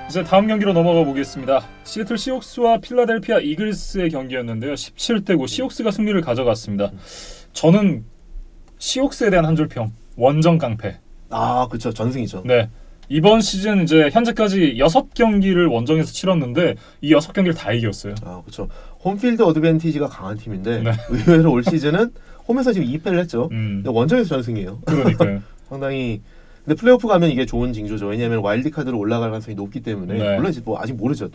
이제 다음 경기로 넘어가 보겠습니다. 시애틀 시옥스와 필라델피아 이글스의 경기였는데요. 17대9 시옥스가 승리를 가져갔습니다. 저는 시옥스에 대한 한 줄 평. 원정 깡패. 아, 그렇죠. 전승이죠. 네. 이번 시즌 이제 현재까지 6경기를 원정에서 치렀는데 이 6경기를 다 이겼어요. 아, 그렇죠. 홈필드 어드밴티지가 강한 팀인데 네. 의외로 올 시즌은 홈에서 지금 2패를 했죠. 근데 원정에서 전승이에요. 그러니까요. 상당히. 근데 플레이오프 가면 이게 좋은 징조죠. 왜냐하면 와일드 카드로 올라갈 가능성이 높기 때문에 네. 물론 이제 뭐 아직 모르죠.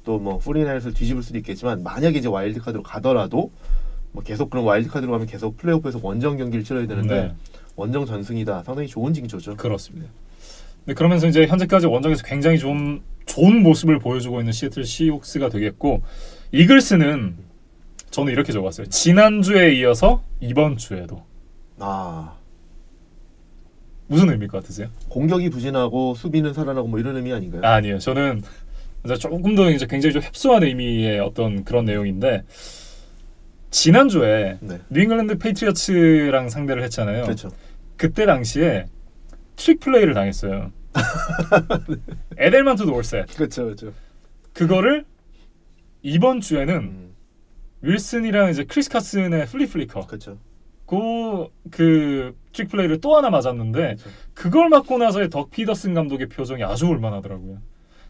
또 뭐 프리나잇을 뒤집을 수도 있겠지만 만약에 이제 와일드 카드로 가더라도 뭐 계속 그런 와일드 카드로 가면 계속 플레이오프에서 원정 경기를 치러야 되는데 네. 원정 전승이다. 상당히 좋은 징조죠. 그렇습니다. 네, 그러면서 이제 현재까지 원정에서 굉장히 좀 좋은 모습을 보여주고 있는 시애틀 시옥스가 되겠고, 이글스는 저는 이렇게 적었어요. 지난주에 이어서 이번 주에도. 아, 무슨 의미일 것 같으세요? 공격이 부진하고 수비는 살아나고 뭐 이런 의미 아닌가요? 아니에요. 저는 이제 조금 더 이제 굉장히 좀 협소한 의미의 어떤 그런 내용인데, 지난주에 네. 뉴잉글랜드 페이트리어츠랑 상대를 했잖아요. 그렇죠. 그때 당시에 트릭 플레이를 당했어요. 에델만 투 돌셋. 그렇죠, 그렇죠. 그거를 이번 주에는 윌슨이랑 이제 크리스 카슨의 플리 플리커. 그렇죠. 그 트릭 플레이를 또 하나 맞았는데, 그렇죠. 그걸 맞고 나서의 덕 피더슨 감독의 표정이 아주 올만하더라고요.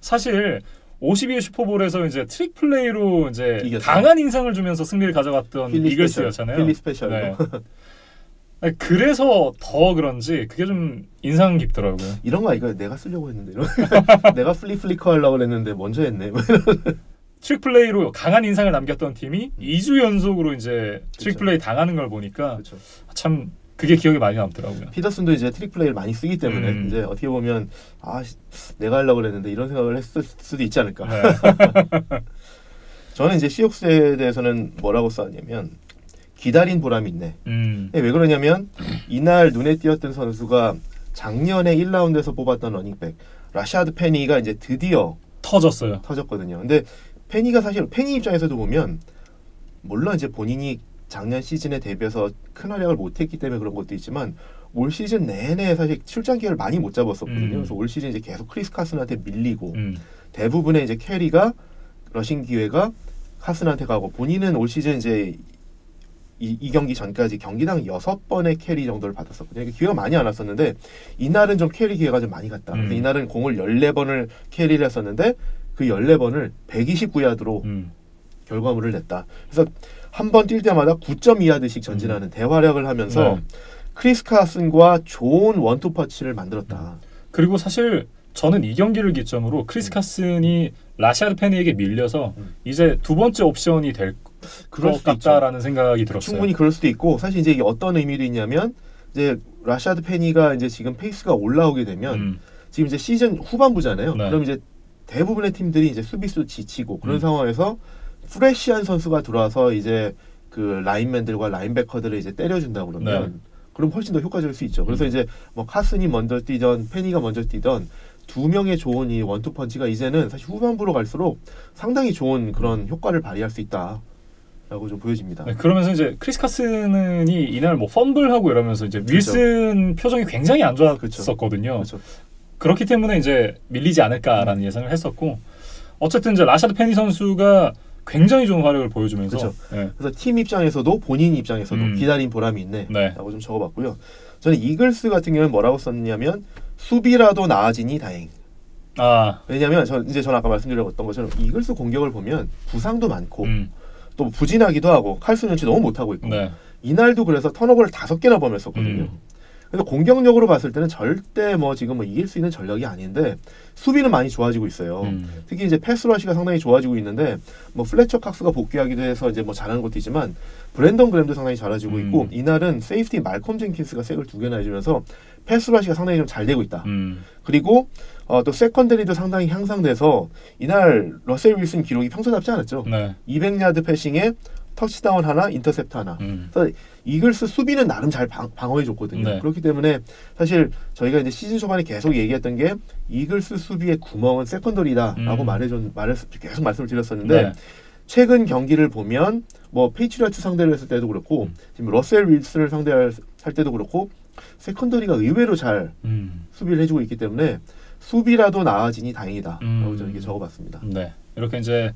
사실 52회 슈퍼볼에서 이제 트릭 플레이로 이제 이겼죠. 강한 인상을 주면서 승리를 가져갔던 필리 이글스였잖아요. 필리 스페셜. 네. 그래서 더 그런지 그게 좀 인상 깊더라고요. 이런 거 이거 내가 쓰려고 했는데 이런 내가 플리커 하려고 했는데 먼저 했네. 트릭 플레이로 강한 인상을 남겼던 팀이 2주 연속으로 이제 트릭 그쵸. 플레이 당하는 걸 보니까 그렇죠. 참 그게 기억에 많이 남더라고요. 피더슨도 이제 트릭 플레이를 많이 쓰기 때문에 이제 어떻게 보면 내가 하려고 했는데 이런 생각을 했을 수도 있지 않을까. 네. 저는 이제 시옥스에 대해서는 뭐라고 썼냐면 기다린 보람이 있네. 왜 그러냐면 이날 눈에 띄었던 선수가 작년에 1라운드에서 뽑았던 러닝백 라샤드 페니가 이제 드디어 터졌거든요. 근데 페니 입장에서도 보면 물론 이제 본인이 작년 시즌에 대비해서 큰 활약을 못했기 때문에 그런 것도 있지만 올 시즌 내내 사실 출장 기회를 많이 못 잡았었거든요. 그래서 올 시즌 이제 계속 크리스 카슨한테 밀리고 대부분의 이제 캐리가 러싱 기회가 카슨한테 가고 본인은 올 시즌 이제 이 경기 전까지 경기당 6번의 캐리 정도를 받았었거든요. 기회가 많이 안 왔었는데 이날은 좀 캐리 기회가 좀 많이 갔다. 그래서 이날은 공을 14번을 캐리를 했었는데 그 14번을 129야드로 결과물을 냈다. 그래서 한 번 뛸 때마다 9.2야드씩 전진하는 대활약을 하면서 크리스 카슨과 좋은 원투 퍼치를 만들었다. 그리고 사실 저는 이 경기를 기점으로 크리스 카슨이 라샤드 페니에게 밀려서 이제 두 번째 옵션이 될 것 같다라는 생각이 들었어요. 충분히 그럴 수도 있고 사실 이제 이게 어떤 의미도 있냐면 이제 라샤드 페니가 이제 지금 페이스가 올라오게 되면 지금 이제 시즌 후반부잖아요. 네. 그럼 이제 대부분의 팀들이 이제 수비수 지치고 그런 상황에서 프레시한 선수가 들어와서 이제 그 라인맨들과 라인베커들을 이제 때려준다 그러면 그럼 훨씬 더 효과적일 수 있죠. 그래서 이제 뭐 카슨이 먼저 뛰던 페니가 먼저 뛰던 두 명의 좋은 이 원투 펀치가 이제는 사실 후반부로 갈수록 상당히 좋은 그런 효과를 발휘할 수 있다라고 좀 보여집니다. 네, 그러면서 이제 크리스 카슨이 이날 뭐 펌블하고 이러면서 이제 윌슨 표정이 굉장히 안 좋았었거든요. 그렇죠. 그렇기 때문에 이제 밀리지 않을까라는 예상을 했었고, 어쨌든 이제 라샤드 페니 선수가 굉장히 좋은 활약을 보여주면서 그렇죠. 그래서 팀 입장에서도 본인 입장에서도 기다린 보람이 있네 라고 좀 적어봤고요. 저는 이글스 같은 경우는 뭐라고 썼냐면 수비라도 나아지니 다행. 왜냐하면 저는 아까 말씀드렸던 것처럼 이글스 공격을 보면 부상도 많고 또 부진하기도 하고 칼수 연치 너무 못하고 있고 이날도 그래서 턴오버를 5개나 범했었거든요. 그래서 공격력으로 봤을 때는 절대 뭐 지금 뭐 이길 수 있는 전력이 아닌데 수비는 많이 좋아지고 있어요. 특히 이제 패스 러시가 상당히 좋아지고 있는데 뭐 플래처 칵스가 복귀하기도 해서 이제 뭐 잘하는 것도 있지만 브랜던 그램도 상당히 잘해주고 있고 이날은 세이프티 말콤 젠킨스가 색을 2개나 해주면서 패스 러시가 상당히 좀 잘 되고 있다. 그리고 또 세컨더리도 상당히 향상돼서 이날 러셀 윌슨 기록이 평소답지 않았죠. 200야드 패싱에 터치다운 하나, 인터셉트 하나. 그래서 이글스 수비는 나름 잘 방어해줬거든요. 그렇기 때문에 사실 저희가 이제 시즌 초반에 계속 얘기했던 게 이글스 수비의 구멍은 세컨더리다라고 계속 말씀을 드렸었는데 최근 경기를 보면 뭐 페이트리어츠 상대를 했을 때도 그렇고 지금 러셀 윌슨을 상대할 때도 그렇고 세컨더리가 의외로 잘 수비를 해주고 있기 때문에 수비라도 나아지니 다행이다. 라고 저는 이렇게 적어봤습니다. 네, 이렇게 이제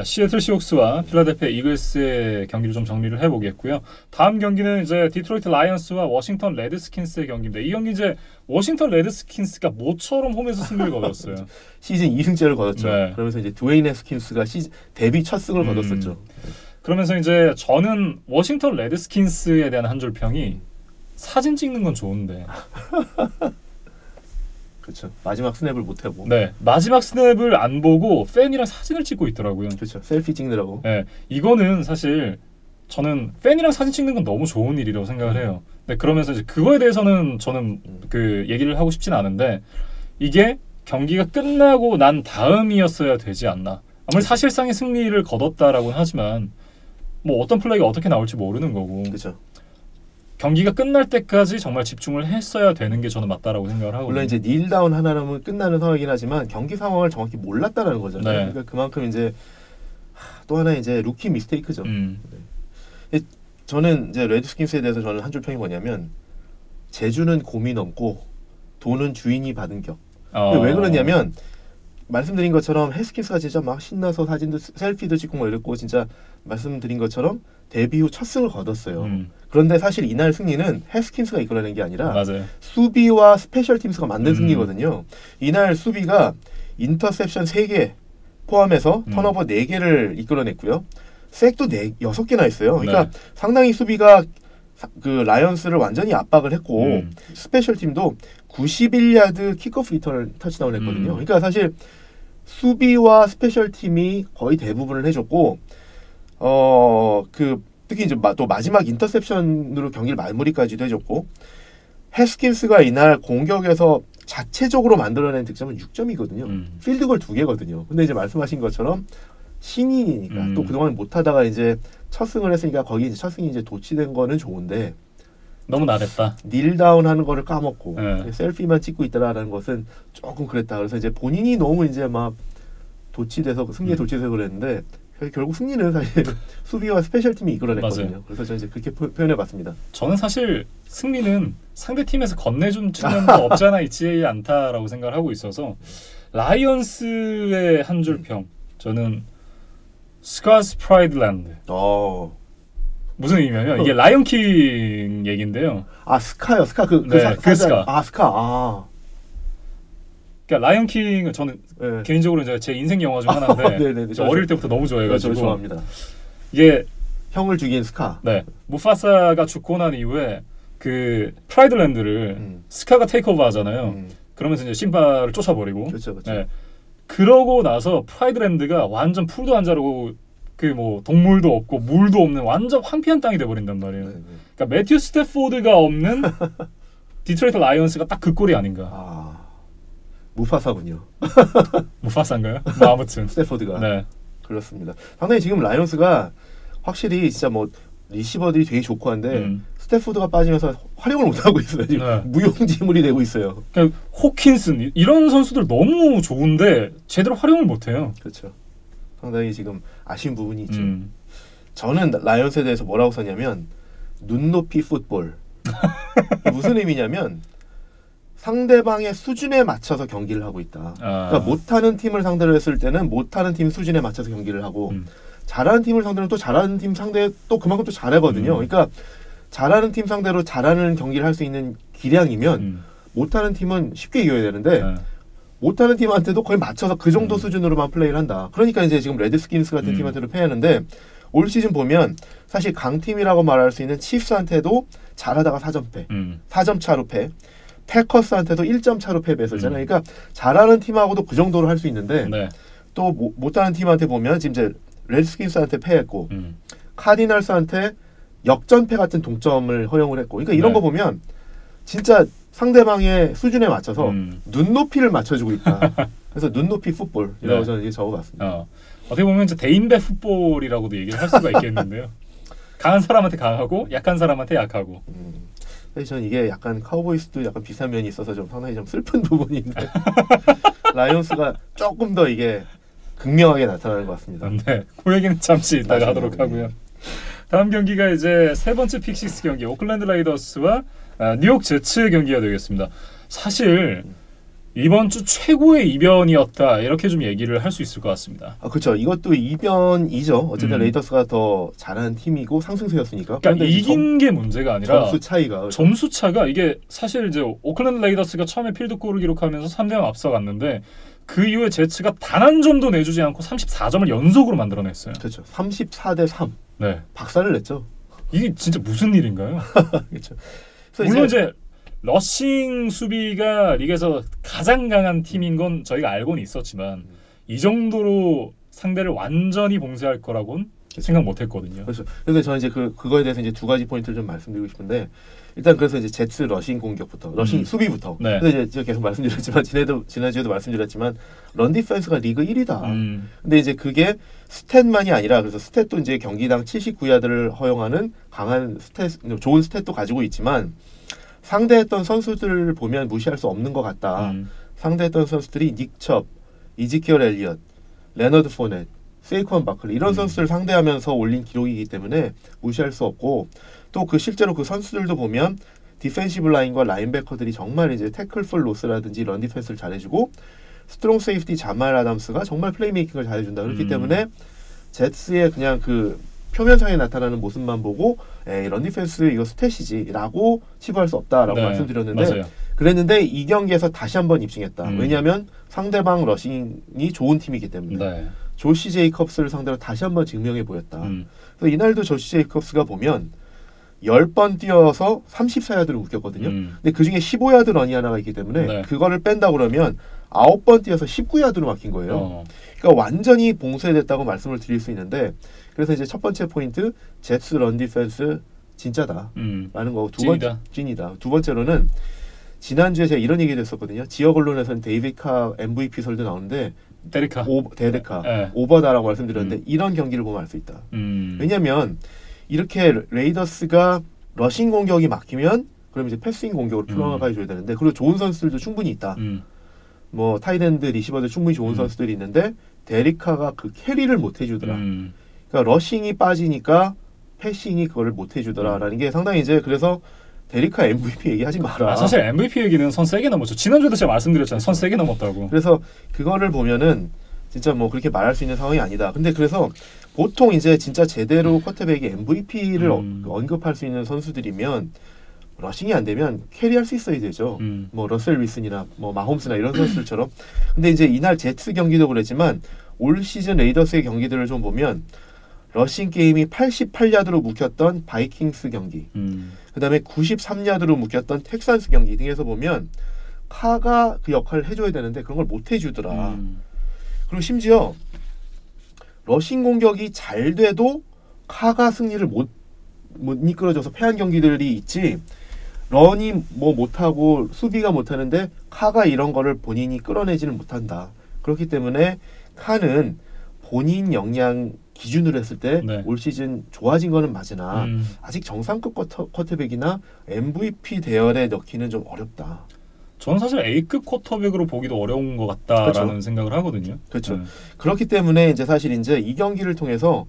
시애틀 시옥스와 필라델피아 이글스의 경기를 좀 정리를 해보겠고요. 다음 경기는 이제 디트로이트 라이언스와 워싱턴 레드스킨스의 경기인데 이 경기 이제 워싱턴 레드스킨스가 모처럼 홈에서 승리를 거뒀어요. 시즌 2승째를 거뒀죠. 네. 그러면서 이제 드웨인 해스킨스가 데뷔 첫 승을 거뒀었죠. 그러면서 이제 저는 워싱턴 레드스킨스에 대한 한 줄 평이 사진 찍는 건 좋은데 그렇죠. 마지막 스냅을 못 해보고. 네, 마지막 스냅을 안 보고 팬이랑 사진을 찍고 있더라고요. 그렇죠. 셀피 찍느라고. 네, 이거는 사실 저는 팬이랑 사진 찍는 건 너무 좋은 일이라고 생각을 해요. 네, 그러면서 이제 그거에 대해서는 저는 그 얘기를 하고 싶지는 않은데 이게 경기가 끝나고 난 다음이었어야 되지 않나. 아무리 사실상의 승리를 거뒀다라고는 하지만 뭐 어떤 플레이가 어떻게 나올지 모르는 거고. 그렇죠. 경기가 끝날 때까지 정말 집중을 했어야 되는 게 저는 맞다라고 생각을 하고. 물론 이제 닐다운 하나라면 끝나는 상황이긴 하지만 경기 상황을 정확히 몰랐다는 거잖아요. 네. 그러니까 그만큼 이제 또 하나 이제 루키 미스테이크죠. 네. 저는 이제 레드스킨스에 대해서 저는 한 줄 평이 뭐냐면 제주는 곰이 넘고 돈은 주인이 받은 격. 왜 그러냐면 말씀드린 것처럼 해스킨스가 진짜 막 신나서 사진도 셀피도 찍고 뭐 이랬고 진짜 말씀드린 것처럼 데뷔 후 첫 승을 거뒀어요. 그런데 사실 이날 승리는 해스킨스가 이끌어낸 게 아니라 맞아요. 수비와 스페셜 팀스가 만든 승리거든요. 이날 수비가 인터셉션 3개 포함해서 턴오버 4개를 이끌어냈고요. 색도 6개나 했어요. 그러니까 상당히 수비가 그 라이언스를 완전히 압박을 했고 스페셜 팀도 91야드 킥오프 리턴을 터치다운 했거든요. 그러니까 사실 수비와 스페셜 팀이 거의 대부분을 해줬고 특히 이제 또 마지막 인터셉션으로 경기를 마무리까지도 해줬고 해스킨스가 이날 공격에서 자체적으로 만들어낸 득점은 6점이거든요. 필드골 2개거든요. 근데 이제 말씀하신 것처럼 신인이니까 또 그동안 못하다가 이제 첫 승을 했으니까 거기 이제 첫 승이 이제 도취된 거는 좋은데 너무 나랬다. 닐다운 하는 거를 까먹고 셀피만 찍고 있다라는 것은 조금 그랬다. 그래서 이제 본인이 너무 이제 막 도취돼서 승리에 도취돼서 그랬는데 결국 승리는 사실 수비와 스페셜 팀이 이끌어냈거든요. 맞아요. 그래서 저는 이제 그렇게 표현해봤습니다. 저는 사실 승리는 상대 팀에서 건네준 측면도 없지 않아 있지 않다라고 생각을 하고 있어서 라이언스의 한 줄 평. 저는 스카스 프라이드랜드. 무슨 의미냐면 이게 라이언킹 얘기인데요. 스카요. 스카 그 스카. 스카. 그러니까 라이언킹은 저는 개인적으로 이제 제 인생 영화 중 하나인데 어릴 때부터 너무 좋아해가지고 좋아합니다. 이게 형을 죽인 스카. 네, 무파사가 죽고 난 이후에 그 프라이드랜드를 스카가 테이크오버 하잖아요. 그러면서 이제 신바를 쫓아버리고. 그렇죠. 네, 그러고 나서 프라이드랜드가 완전 풀도 안 자르고 그 뭐 동물도 없고 물도 없는 완전 황폐한 땅이 돼버린단 말이에요. 그러니까 매튜 스태포드가 없는 디트로이트 라이언스가 딱 그 꼴이 아닌가. 무파사군요. 무파사인가요? 뭐 아무튼 스태포드가. 네. 그렇습니다. 상당히 지금 라이언스가 확실히 진짜 뭐 리시버들이 되게 좋고 한데 스태포드가 빠지면서 활용을 못하고 있어요. 지금 무용지물이 되고 있어요. 그러니까 호킨슨 이런 선수들 너무 좋은데 제대로 활용을 못해요. 그렇죠. 상당히 지금 아쉬운 부분이 있죠. 저는 라이언스에 대해서 뭐라고 썼냐면 눈높이 풋볼. 무슨 의미냐면 상대방의 수준에 맞춰서 경기를 하고 있다. 그러니까 못하는 팀을 상대로 했을 때는 못하는 팀 수준에 맞춰서 경기를 하고 잘하는 팀을 상대로 또 잘하는 팀 상대 또 그만큼 또 잘하거든요. 그러니까 잘하는 팀 상대로 잘하는 경기를 할 수 있는 기량이면 못하는 팀은 쉽게 이겨야 되는데 못하는 팀한테도 거의 맞춰서 그 정도 수준으로만 플레이를 한다. 그러니까 이제 지금 레드스킨스 같은 팀한테도 패하는데 올 시즌 보면 사실 강팀이라고 말할 수 있는 치프스한테도 잘하다가 4점 패. 4점 차로 패. 패커스한테도 1점 차로 패배했었잖아요. 그러니까 잘하는 팀하고도 그 정도로 할 수 있는데 또 못하는 팀한테 보면 지금 이제 레드스킨스한테 패했고 카디널스한테 역전패 같은 동점을 허용을 했고 그러니까 이런 거 보면 진짜 상대방의 수준에 맞춰서 눈높이를 맞춰주고 있다. 그래서 눈높이 풋볼이라고 저는 이제 적어봤습니다. 어떻게 보면 이제 대인배 풋볼이라고도 얘기를 할 수가 있겠는데요. 강한 사람한테 강하고 약한 사람한테 약하고. 그래서 저는 이게 약간 카우보이스도 약간 비슷한 면이 있어서 좀 상당히 좀 슬픈 부분인데 라이온스가 조금 더 이게 극명하게 나타나는 것 같습니다. 네, 그 얘기는 잠시 이따가 하도록 하고요. 다음 경기가 이제 세 번째 픽6 경기 오클랜드 라이더스와 뉴욕 제츠의 경기가 되겠습니다. 사실 이번 주 최고의 이변이었다 이렇게 좀 얘기를 할 수 있을 것 같습니다. 그렇죠. 이것도 이변이죠. 어쨌든 레이더스가 더 잘하는 팀이고 상승세였으니까. 그러니까 이긴 게 문제가 아니라 점수 차가 이게 사실 이제 오클랜드 레이더스가 처음에 필드골을 기록하면서 3대0 앞서갔는데 그 이후에 제츠가 단 한 점도 내주지 않고 34점을 연속으로 만들어냈어요. 그렇죠. 34대 3. 네. 박살을 냈죠. 이게 진짜 무슨 일인가요? 그렇죠. 물론 이제 러싱 수비가 리그에서 가장 강한 팀인 건 저희가 알고는 있었지만 이 정도로 상대를 완전히 봉쇄할 거라고는 생각 못했거든요. 그렇죠. 그런데 저는 이제 그거에 대해서 이제 두 가지 포인트를 좀 말씀드리고 싶은데 일단 그래서 이제 제츠 러싱 공격부터 러싱 수비부터. 네. 근데 이제 제가 계속 말씀드렸지만 지난주에도 말씀드렸지만 런 디펜스가 리그 1위다. 근데 이제 그게 스탯만이 아니라 그래서 스탯도 이제 경기당 79야드를 허용하는 강한 좋은 스탯도 가지고 있지만 상대했던 선수들을 보면 무시할 수 없는 것 같다. 상대했던 선수들이 닉 첩, 이지키얼 엘리엇, 레너드 포넷, 세이콘 바클리 이런 선수를 상대하면서 올린 기록이기 때문에 무시할 수 없고 또 그 실제로 그 선수들도 보면 디펜시브 라인과 라인베커들이 정말 이제 태클 풀 로스라든지 런 디펜스를 잘해주고 스트롱 세이프티 자말 아담스가 정말 플레이메이킹을 잘해준다. 그렇기 때문에 제츠의 그냥 그 표면상에 나타나는 모습만 보고 런 디펜스 이거 스탯이지라고 치부할 수 없다라고 말씀드렸는데 맞아요. 그랬는데 이 경기에서 다시 한번 입증했다. 왜냐하면 상대방 러싱이 좋은 팀이기 때문에 조시 제이컵스를 상대로 다시 한번 증명해 보였다. 그래서 이날도 조시 제이컵스가 보면 10번 뛰어서 34야드를 묶였거든요. 근데 그중에 15야드 런이 하나가 있기 때문에 그거를 뺀다 그러면 9번 뛰어서 19야드로 막힌 거예요. 그러니까 완전히 봉쇄됐다고 말씀을 드릴 수 있는데 그래서 이제 첫 번째 포인트 제츠 런 디펜스 진짜다 라는 거고 찐이다. 두 번째로는 지난주에 제가 이런 얘기를 했었거든요. 지역 언론에서는 데이비카 MVP 설도 나오는데 데리카 오버다라고 말씀드렸는데 이런 경기를 보면 알 수 있다. 왜냐하면 이렇게 레이더스가 러싱 공격이 막히면 그럼 이제 패싱 공격으로 풀어나가 줘야 되는데 그리고 좋은 선수들도 충분히 있다. 뭐 타이드엔드 리시버들 충분히 좋은 선수들이 있는데 데리카가 그 캐리를 못 해주더라. 그러니까 러싱이 빠지니까 패싱이 그거를 못 해주더라라는 게 상당히 이제 그래서 데리카 MVP 얘기하지 마라. 사실 MVP 얘기는 선 세게 넘었죠. 지난주에도 제가 말씀드렸잖아요. 선 세게 넘었다고. 그래서 그거를 보면은 진짜 뭐 그렇게 말할 수 있는 상황이 아니다. 근데 그래서 보통 이제 진짜 제대로 쿼터백이 MVP를 언급할 수 있는 선수들이면 러싱이 안 되면 캐리할 수 있어야 되죠. 뭐 러셀 윌슨이나 뭐 마홈스나 이런 선수들처럼. 근데 이제 이날 제츠 경기도 그랬지만 올 시즌 레이더스의 경기들을 좀 보면 러싱 게임이 88야드로 묵혔던 바이킹스 경기, 그 다음에 93야드로 묵혔던 텍산스 경기 등에서 보면 카가 그 역할을 해줘야 되는데 그런 걸 못 해주더라. 그리고 심지어 러싱 공격이 잘 돼도 카가 승리를 못 이끌어줘서 패한 경기들이 있지. 런이 뭐 못하고 수비가 못하는데 카가 이런 거를 본인이 끌어내지는 못한다. 그렇기 때문에 카는 본인 역량 기준으로 했을 때 올 시즌 좋아진 거는 맞으나 아직 정상급 쿼터백이나 MVP 대열에 넣기는 좀 어렵다. 저는 사실 A급 쿼터백으로 보기도 어려운 것 같다라는 생각을 하거든요. 그렇죠. 그렇기 때문에 이제 사실 이제 이 경기를 통해서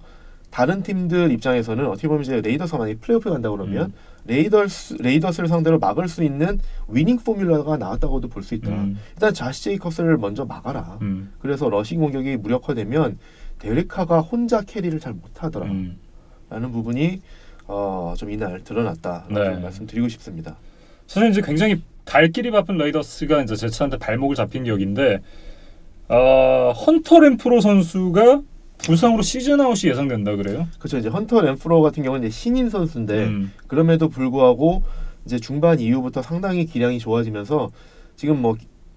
다른 팀들 입장에서는 어떻게 보면 이제 레이더스가 만약에 플레이오프에 간다 그러면 레이더스를 상대로 막을 수 있는 위닝 포뮬러가 나왔다고도 볼 수 있다. 일단 자시 제이컵스를 먼저 막아라. 그래서 러싱 공격이 무력화되면 데리카가 혼자 캐리를 잘 못하더라. 라는 부분이 좀 이날 드러났다라고 말씀드리고 싶습니다. 사실 이제 굉장히 갈 길이 바쁜 레이더스가 이제 제츠한테 발목을 잡힌 격인데 헌터 램프로 선수가 부상으로 시즌 아웃이 예상된다 그래요? 그렇죠. 이제 헌터 램프로 같은 경우는 이제 신인 선수인데 그럼에도 불구하고 이제 중반 이후부터 상당히 기량이 좋아지면서 지금 뭐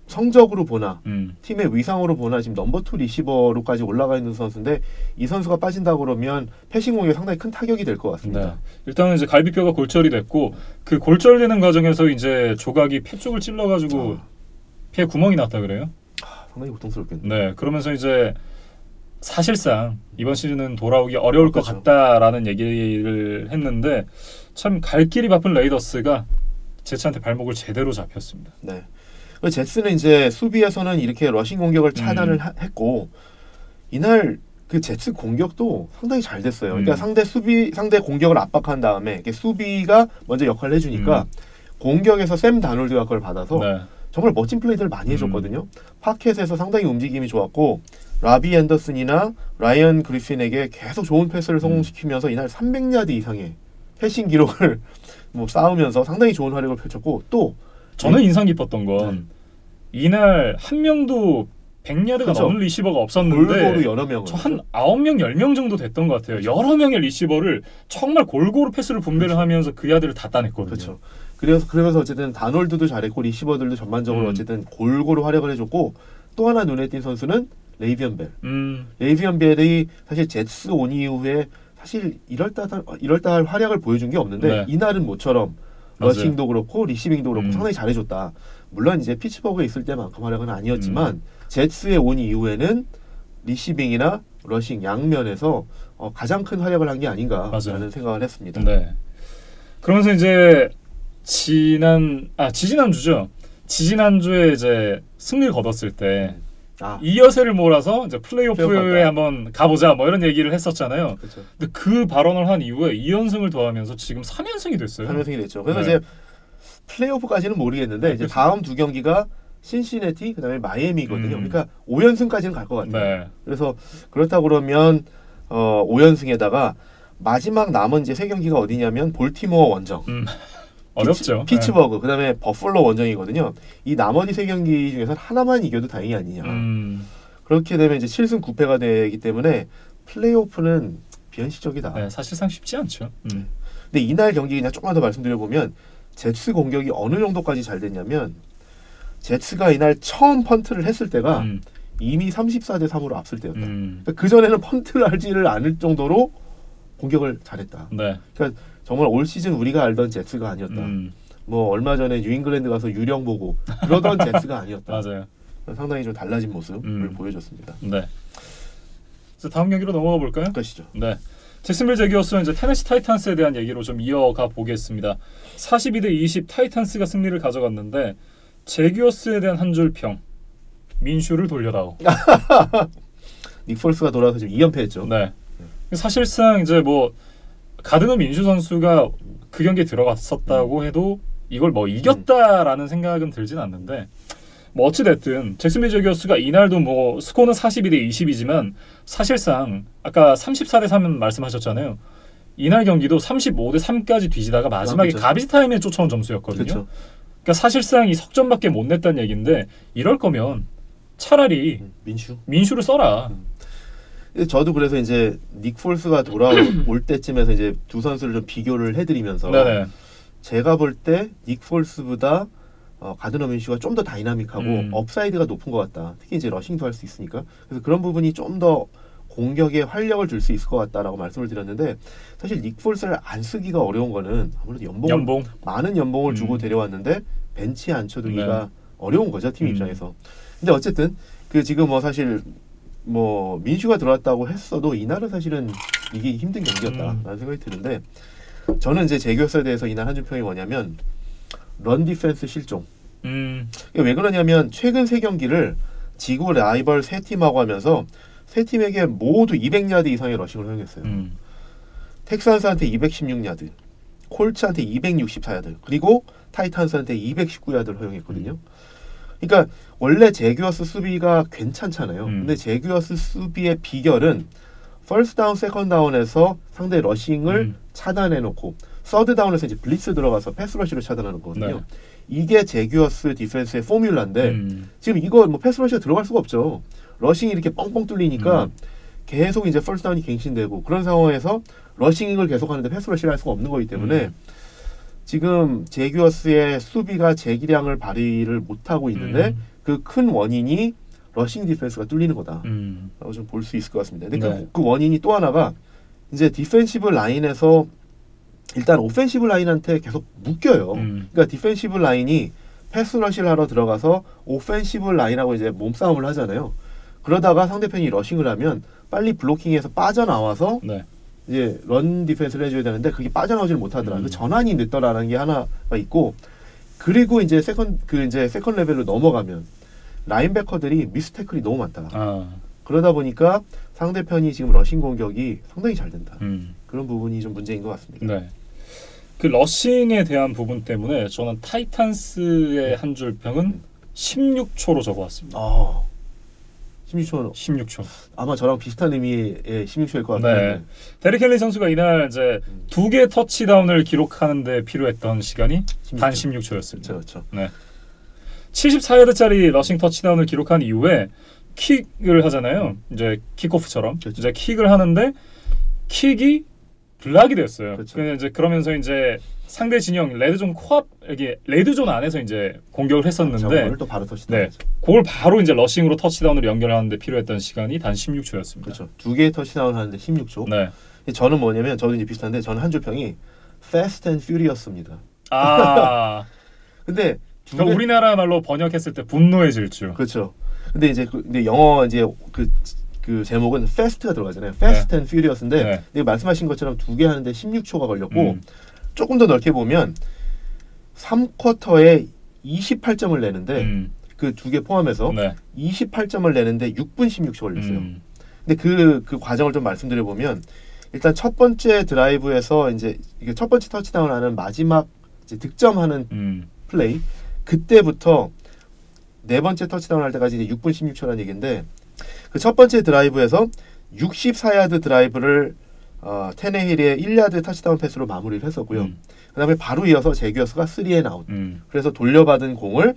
성적으로 보나 팀의 위상으로 보나 지금 넘버 2 리시버로까지 올라가 있는 선수인데 이 선수가 빠진다 그러면 패싱 공격에 상당히 큰 타격이 될 것 같습니다. 일단은 이제 갈비뼈가 골절이 됐고 그 골절되는 과정에서 이제 조각이 폐 쪽을 찔러가지고 폐 구멍이 났다 그래요? 상당히 고통스럽겠네요. 네, 그러면서 이제 사실상 이번 시즌은 돌아오기 어려울 것 같다라는 얘기를 했는데 참 갈 길이 바쁜 레이더스가 제츠한테 발목을 제대로 잡혔습니다. 네. 제츠는 이제 수비에서는 이렇게 러싱 공격을 차단을 했고 이날 그 제츠 공격도 상당히 잘 됐어요. 그러니까 상대 공격을 압박한 다음에 수비가 먼저 역할을 해주니까 공격에서 샘 다놀드가 그걸 받아서 정말 멋진 플레이들을 많이 해줬거든요. 파켓에서 상당히 움직임이 좋았고 라비 앤더슨이나 라이언 그리핀에게 계속 좋은 패스를 성공시키면서 이날 300야드 이상의 패싱 기록을 뭐 쌓으면서 상당히 좋은 활약을 펼쳤고 또 저는 인상 깊었던 건 이날 한 명도 100야드가 그렇죠. 넘는 리시버가 없었는데 골고루 여러 명 한 9명, 10명 정도 됐던 것 같아요. 그렇죠. 여러 명의 리시버를 정말 골고루 패스를 분배를 그렇죠. 하면서 그 야드를 다 따냈거든요. 그렇죠. 그러면서 어쨌든 다놀드도 잘했고 리시버들도 전반적으로 어쨌든 골고루 활약을 해줬고 또 하나 눈에 띈 선수는 레이비언 벨. 레이비언 벨이 사실 제츠 온 이후에 사실 이럴듯한 활약을 보여준 게 없는데 네. 이날은 모처럼 러싱도 그렇고 리시빙도 그렇고 상당히 잘해줬다. 물론 이제 피츠버그에 있을 때만큼 활약은 아니었지만 제츠에 온 이후에는 리시빙이나 러싱 양면에서 가장 큰 활약을 한 게 아닌가라는 생각을 했습니다. 네. 그러면서 이제 지지난주죠. 지지난주에 이제 승리를 거뒀을 때 이 여세를 몰아서 이제 플레이오프에 한번 가보자 뭐 이런 얘기를 했었잖아요. 그쵸. 근데 그 발언을 한 이후에 2연승을 더하면서 지금 3연승이 됐어요. 3연승이 됐죠. 그래서 이제 플레이오프까지는 모르겠는데 이제 다음 두 경기가 신시내티 그다음에 마이애미거든요. 그러니까 5연승까지는 갈 것 같아요. 네. 그래서 그렇다 그러면 5연승에다가 마지막 남은 이제 3경기가 어디냐면 볼티모어 원정. 어렵죠. 피츠버그, 그다음에 버플로 원정이거든요. 이 나머지 3경기 중에서 하나만 이겨도 다행이 아니냐. 그렇게 되면 이제 7승 9패가 되기 때문에 플레이오프는 비현실적이다. 네, 사실상 쉽지 않죠. 근데 이날 경기 그냥 조금만 더 말씀드려보면 제츠 공격이 어느 정도까지 잘 됐냐면 제츠가 이날 처음 펀트를 했을 때가 이미 34대 3으로 앞설 때였다. 그러니까 그전에는 펀트를 하지를 않을 정도로 공격을 잘했다. 네. 그러니까 정말 올 시즌 우리가 알던 제츠가 아니었다. 뭐 얼마 전에 뉴잉글랜드 가서 유령 보고 그러던 제츠가 아니었다. 맞아요. 상당히 좀 달라진 모습을 보여줬습니다. 네. 그래서 다음 경기로 넘어가 볼까요? 가시죠. 네. 잭슨빌 제기어스는 이제 테네시 타이탄스에 대한 얘기로 좀 이어가 보겠습니다. 42대 20 타이탄스가 승리를 가져갔는데 제기어스에 대한 한 줄 평. 민슈를 돌려다오. 닉 폴스가 돌아와서 지금 2연패했죠. 네. 사실상 이제 뭐 가드너 민슈 선수가 그 경기에 들어갔었다고 해도 이걸 뭐 이겼다라는 생각은 들진 않는데 뭐 어찌 됐든 잭슨빌 제기어스가 이날도 뭐 스코어는 42대 20이지만 사실상 아까 34대 3 말씀하셨잖아요. 이날 경기도 35대 3까지 뒤지다가 마지막에 가비지 타임에 쫓아온 점수였거든요. 그렇죠. 그러니까 사실상 이 석점밖에 못 냈다는 얘기인데 이럴 거면 차라리 민슈를 써라. 저도 그래서 이제 닉 폴스가 돌아올 때쯤에서 이제 두 선수를 좀 비교를 해드리면서 네네. 제가 볼 때 닉 폴스보다 가드너 민슈가 좀 더 다이나믹하고 업사이드가 높은 것 같다. 특히 이제 러싱도 할 수 있으니까. 그래서 그런 부분이 좀 더 공격에 활력을 줄 수 있을 것 같다라고 말씀을 드렸는데 사실 닉 폴스를 안 쓰기가 어려운 거는 아무래도 많은 연봉을 주고 데려왔는데 벤치에 앉혀두기가 어려운 거죠, 팀 입장에서. 근데 어쨌든 그 지금 뭐 사실 뭐 민슈가 들어왔다고 했어도 이날은 사실은 이기기 힘든 경기였다라는 생각이 드는데 저는 이제 제기어스에 대해서 이날 한 줄 평이 뭐냐면 런 디펜스 실종. 왜 그러냐면 최근 3경기를 지구 라이벌 3팀하고 하면서 3팀에게 모두 200야드 이상의 러싱을 허용했어요. 텍산스한테 216야드, 콜츠한테 264야드, 그리고 타이탄스한테 219야드를 허용했거든요. 그러니까 원래 제규어스 수비가 괜찮잖아요. 근데 제규어스 수비의 비결은 퍼스트 다운, 세컨드 다운에서 상대 러싱을 차단해놓고 서드 다운에서 이제 블리츠 들어가서 패스 러시를 차단하는 거거든요. 네. 이게 제규어스 디펜스의 포뮬라인데 지금 이거 뭐 패스 러시가 들어갈 수가 없죠. 러싱이 이렇게 뻥뻥 뚫리니까 계속 이제 퍼스트 다운이 갱신되고 그런 상황에서 러싱을 계속하는데 패스 러시를 할 수가 없는 거기 때문에 지금 제규어스의 수비가 제기량을 발휘를 못하고 있는데 그 큰 원인이 러싱 디펜스가 뚫리는 거다라고 좀 볼 수 있을 것 같습니다. 근데 네. 그 원인이 또 하나가 이제 디펜시브 라인에서 일단 오펜시브 라인한테 계속 묶여요. 그러니까 디펜시브 라인이 패스 러시를 하러 들어가서 오펜시브 라인하고 이제 몸싸움을 하잖아요. 그러다가 상대편이 러싱을 하면 빨리 블로킹해서 빠져나와서 네. 이제 런 디펜스를 해줘야 되는데 그게 빠져나오지를 못하더라. 그 전환이 늦더라는 게 하나가 있고 그리고 이제 세컨 레벨로 넘어가면 라인베커들이 미스 태클이 너무 많다. 그러다 보니까 상대편이 지금 러싱 공격이 상당히 잘 된다. 그런 부분이 좀 문제인 것 같습니다. 네. 그 러싱에 대한 부분 때문에 저는 타이탄스의 한 줄 평은 16초로 적어왔습니다. 16초. 아마 저랑 비슷한 의미의 16초일 것 같아요. 네. 데릭 헨리 선수가 이날 이제 2개 터치다운을 기록하는데 필요했던 시간이 16초. 단 16초였습니다. 그렇죠. 네. 74야드짜리 러싱 터치다운을 기록한 이후에 킥을 하잖아요. 이제 킥오프처럼. 그렇죠. 이제 킥을 하는데 킥이 블락이 됐어요. 그렇죠. 이제 그러면서 이제 상대 진영 레드존 코앞 여기 레드존 안에서 이제 공격을 했었는데 또 바로 터치다운. 네, 그걸 바로 이제 러싱으로 터치다운으로 연결하는데 필요했던 시간이 단 16초였습니다. 그렇죠. 2개의 터치다운 하는데 16초. 네. 저는 뭐냐면 저도 이제 비슷한데 저는 한 줄 평이 Fast and Furious입니다. 근데 그러니까 우리나라 말로 번역했을 때 분노의 질주. 그렇죠. 근데 이제 근데 영어 이제 그 제목은 Fast가 들어가잖아요. Fast and Furious인데 근데 말씀하신 것처럼 2개 하는데 16초가 걸렸고 조금 더 넓게 보면 3쿼터에 28점을 내는데 그 2개 포함해서 28점을 내는데 6분 16초 걸렸어요. 근데 그 과정을 좀 말씀드려 보면 일단 첫 번째 드라이브에서 이제 이게 첫 번째 터치다운하는 마지막 이제 득점하는 플레이 그때부터 네 번째 터치다운 할 때까지 이제 6분 16초라는 얘기인데 그 첫 번째 드라이브에서 64야드 드라이브를 테네힐의 1야드 터치다운 패스로 마무리를 했었고요. 그 다음에 바로 이어서 제규어스가 3앤아웃. 그래서 돌려받은 공을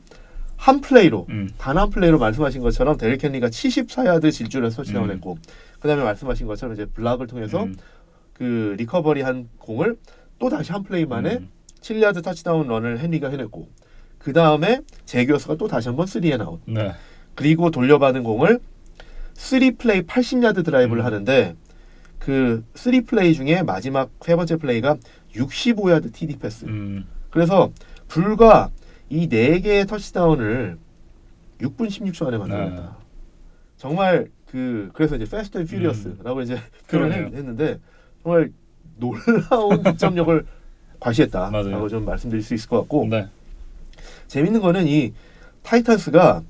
한 플레이로 단 한 플레이로 말씀하신 것처럼 데릭 헨리가 74야드 질주를 터치다운을 했고 그 다음에 말씀하신 것처럼 이제 블락을 통해서 그 리커버리한 공을 또 다시 한 플레이 만에 7야드 터치다운 런을 헨리가 해냈고 그 다음에 제규어스가 또 다시 한번 3앤아웃. 네. 그리고 돌려받은 공을 3플레이 80야드 드라이브를 하는데 그 3플레이 중에 마지막 세 번째 플레이가 65야드 TD 패스. 그래서 불과 이 4개의 터치다운을 6분 16초 안에 만들었다. 정말 그래서 이제 Fast and Furious라고 이제 표현을 했는데 정말 놀라운 득점력을 과시했다라고 좀 말씀드릴 수 있을 것 같고 재밌는 거는 이 타이탄스가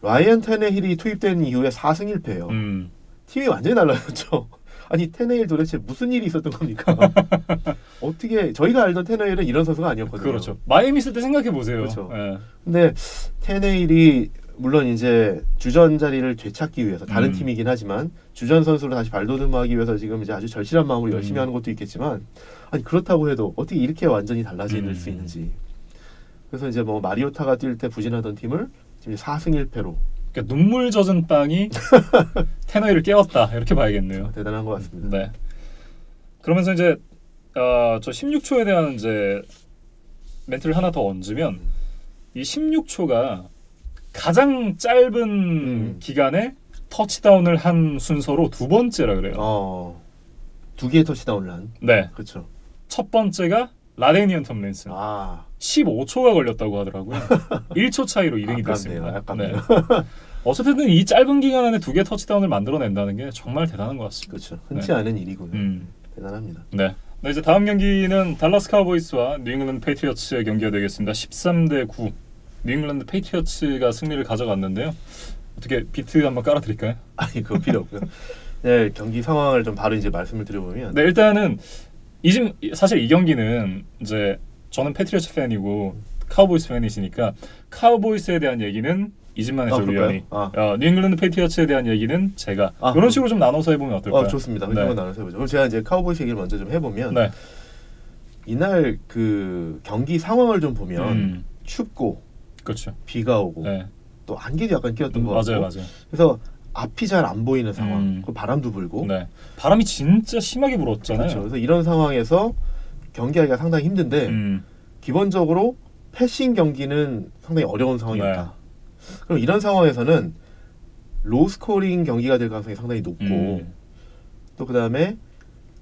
라이언 테네힐이 투입된 이후에 4승 1패예요. 팀이 완전히 달라졌죠. 아니 테네힐 도대체 무슨 일이 있었던 겁니까? 어떻게 저희가 알던 테네힐은 이런 선수가 아니었거든요. 그렇죠. 마이애미 있을 때 생각해 보세요. 그렇죠. 근데 테네힐이 물론 이제 주전 자리를 되찾기 위해서 다른 팀이긴 하지만 주전 선수로 다시 발돋움하기 위해서 지금 이제 아주 절실한 마음으로 열심히 하는 것도 있겠지만 아니 그렇다고 해도 어떻게 이렇게 완전히 달라질 수 있는지. 그래서 이제 뭐 마리오타가 뛸 때 부진하던 팀을 지금 4승 1패로. 그러니까 눈물 젖은 빵이 테너힐을 깨웠다 이렇게 봐야겠네요. 대단한 것 같습니다. 네. 그러면서 이제 저 16초에 대한 이제 멘트를 하나 더 얹으면 이 16초가 가장 짧은 기간에 터치다운을 한 순서로 두 번째라 그래요. 2개의 터치다운을 한. 네. 그렇죠. 첫 번째가 라데니언 텀린슨. 15초가 걸렸다고 하더라고요. 1초 차이로 2등이 됐습니다. 네. 어쨌든 이 짧은 기간 안에 2개 터치다운을 만들어낸다는 게 정말 대단한 것 같습니다. 그렇죠. 흔치 않은 일이군요. 대단합니다. 네. 이제 다음 경기는 달라스 카우보이스와 뉴잉글랜드 페이트리어츠의 경기가 되겠습니다. 13대9. 뉴잉글랜드 페이트리어츠가 승리를 가져갔는데요. 어떻게 비트 한번 깔아드릴까요? 아니 그거 필요 없고요. 네, 경기 상황을 좀 바로 이제 말씀을 드려보면. 네, 일단은 사실 이 경기는 이제 저는 패트리어츠 팬이고 카우보이스 팬이시니까 카우보이스에 대한 얘기는 이진만 해설위원이 뉴잉글랜드 페이트리어츠에 대한 얘기는 제가 이런 식으로 좀 나눠서 해보면 어떨까요? 좋습니다. 한번 나눠서 해보죠. 그럼 제가 이제 카우보이스 얘기를 먼저 좀 해보면 이날 그 경기 상황을 좀 보면 춥고 그렇죠. 비가 오고 또 안개도 약간 끼었던 것 같고 맞아요. 그래서 앞이 잘 안 보이는 상황, 그 바람도 불고 바람이 진짜 심하게 불었잖아요. 그렇죠. 그래서 이런 상황에서 경기하기가 상당히 힘든데 기본적으로 패싱 경기는 상당히 어려운 상황이었다. 그럼 이런 상황에서는 로우 스코어링 경기가 될 가능성이 상당히 높고 또 그 다음에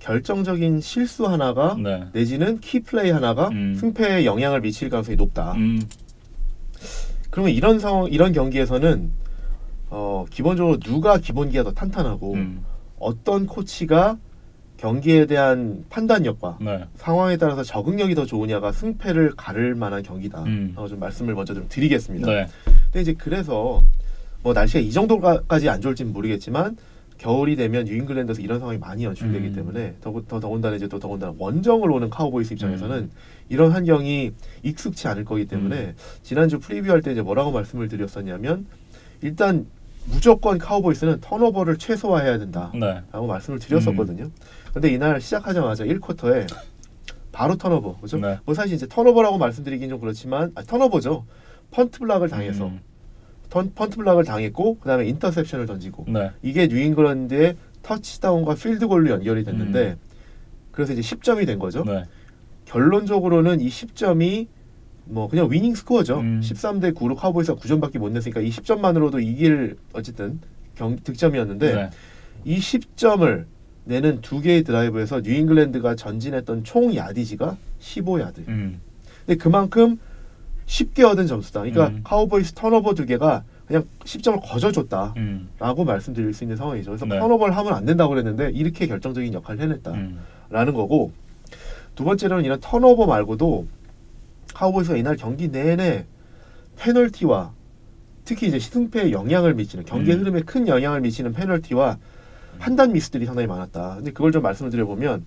결정적인 실수 하나가 내지는 키플레이 하나가 승패에 영향을 미칠 가능성이 높다. 그러면 이런 경기에서는 기본적으로 누가 기본기가 더 탄탄하고 어떤 코치가 경기에 대한 판단력과 상황에 따라서 적응력이 더 좋으냐가 승패를 가를 만한 경기다. 좀 말씀을 먼저 좀 드리겠습니다. 근데 이제 그래서 뭐 날씨가 이 정도까지 안 좋을지는 모르겠지만 겨울이 되면 뉴잉글랜드에서 이런 상황이 많이 연출되기 때문에 더군다나 이제 또 더군다나 원정을 오는 카우보이스 입장에서는 이런 환경이 익숙치 않을 거기 때문에 지난주 프리뷰할 때 이제 뭐라고 말씀을 드렸었냐면 일단 무조건 카우보이스는 턴오버를 최소화해야 된다라고 말씀을 드렸었거든요. 근데 이날 시작하자마자 1쿼터에 바로 턴오버, 그죠? 네. 뭐 사실 이제 턴오버라고 말씀드리긴 좀 그렇지만 턴오버죠. 펀트 블락을 당해서 펀트 블락을 당했고 그 다음에 인터셉션을 던지고 네. 이게 뉴잉글랜드의 터치다운과 필드골로 연결이 됐는데 그래서 이제 10점이 된 거죠. 네. 결론적으로는 이 10점이 뭐 그냥 위닝 스코어죠. 13대 9로 카우보이스가 9점밖에 못 냈으니까 이 10점만으로도 이길 어쨌든 득점이었는데 네. 이 10점을 내는 두 개의 드라이브에서 뉴잉글랜드가 전진했던 총 야디지가 15야드. 근데 그만큼 쉽게 얻은 점수다. 그러니까 카우보이스 턴오버 두 개가 그냥 10점을 거저줬다라고 말씀드릴 수 있는 상황이죠. 그래서 네. 턴오버를 하면 안 된다고 그랬는데 이렇게 결정적인 역할을 해냈다라는 거고 두 번째로는 이런 턴오버 말고도 카우보이스가 이날 경기 내내 페널티와 특히 이제 승패에 영향을 미치는 경기 흐름에 큰 영향을 미치는 페널티와 판단 미스들이 상당히 많았다. 근데 그걸 좀 말씀을 드려보면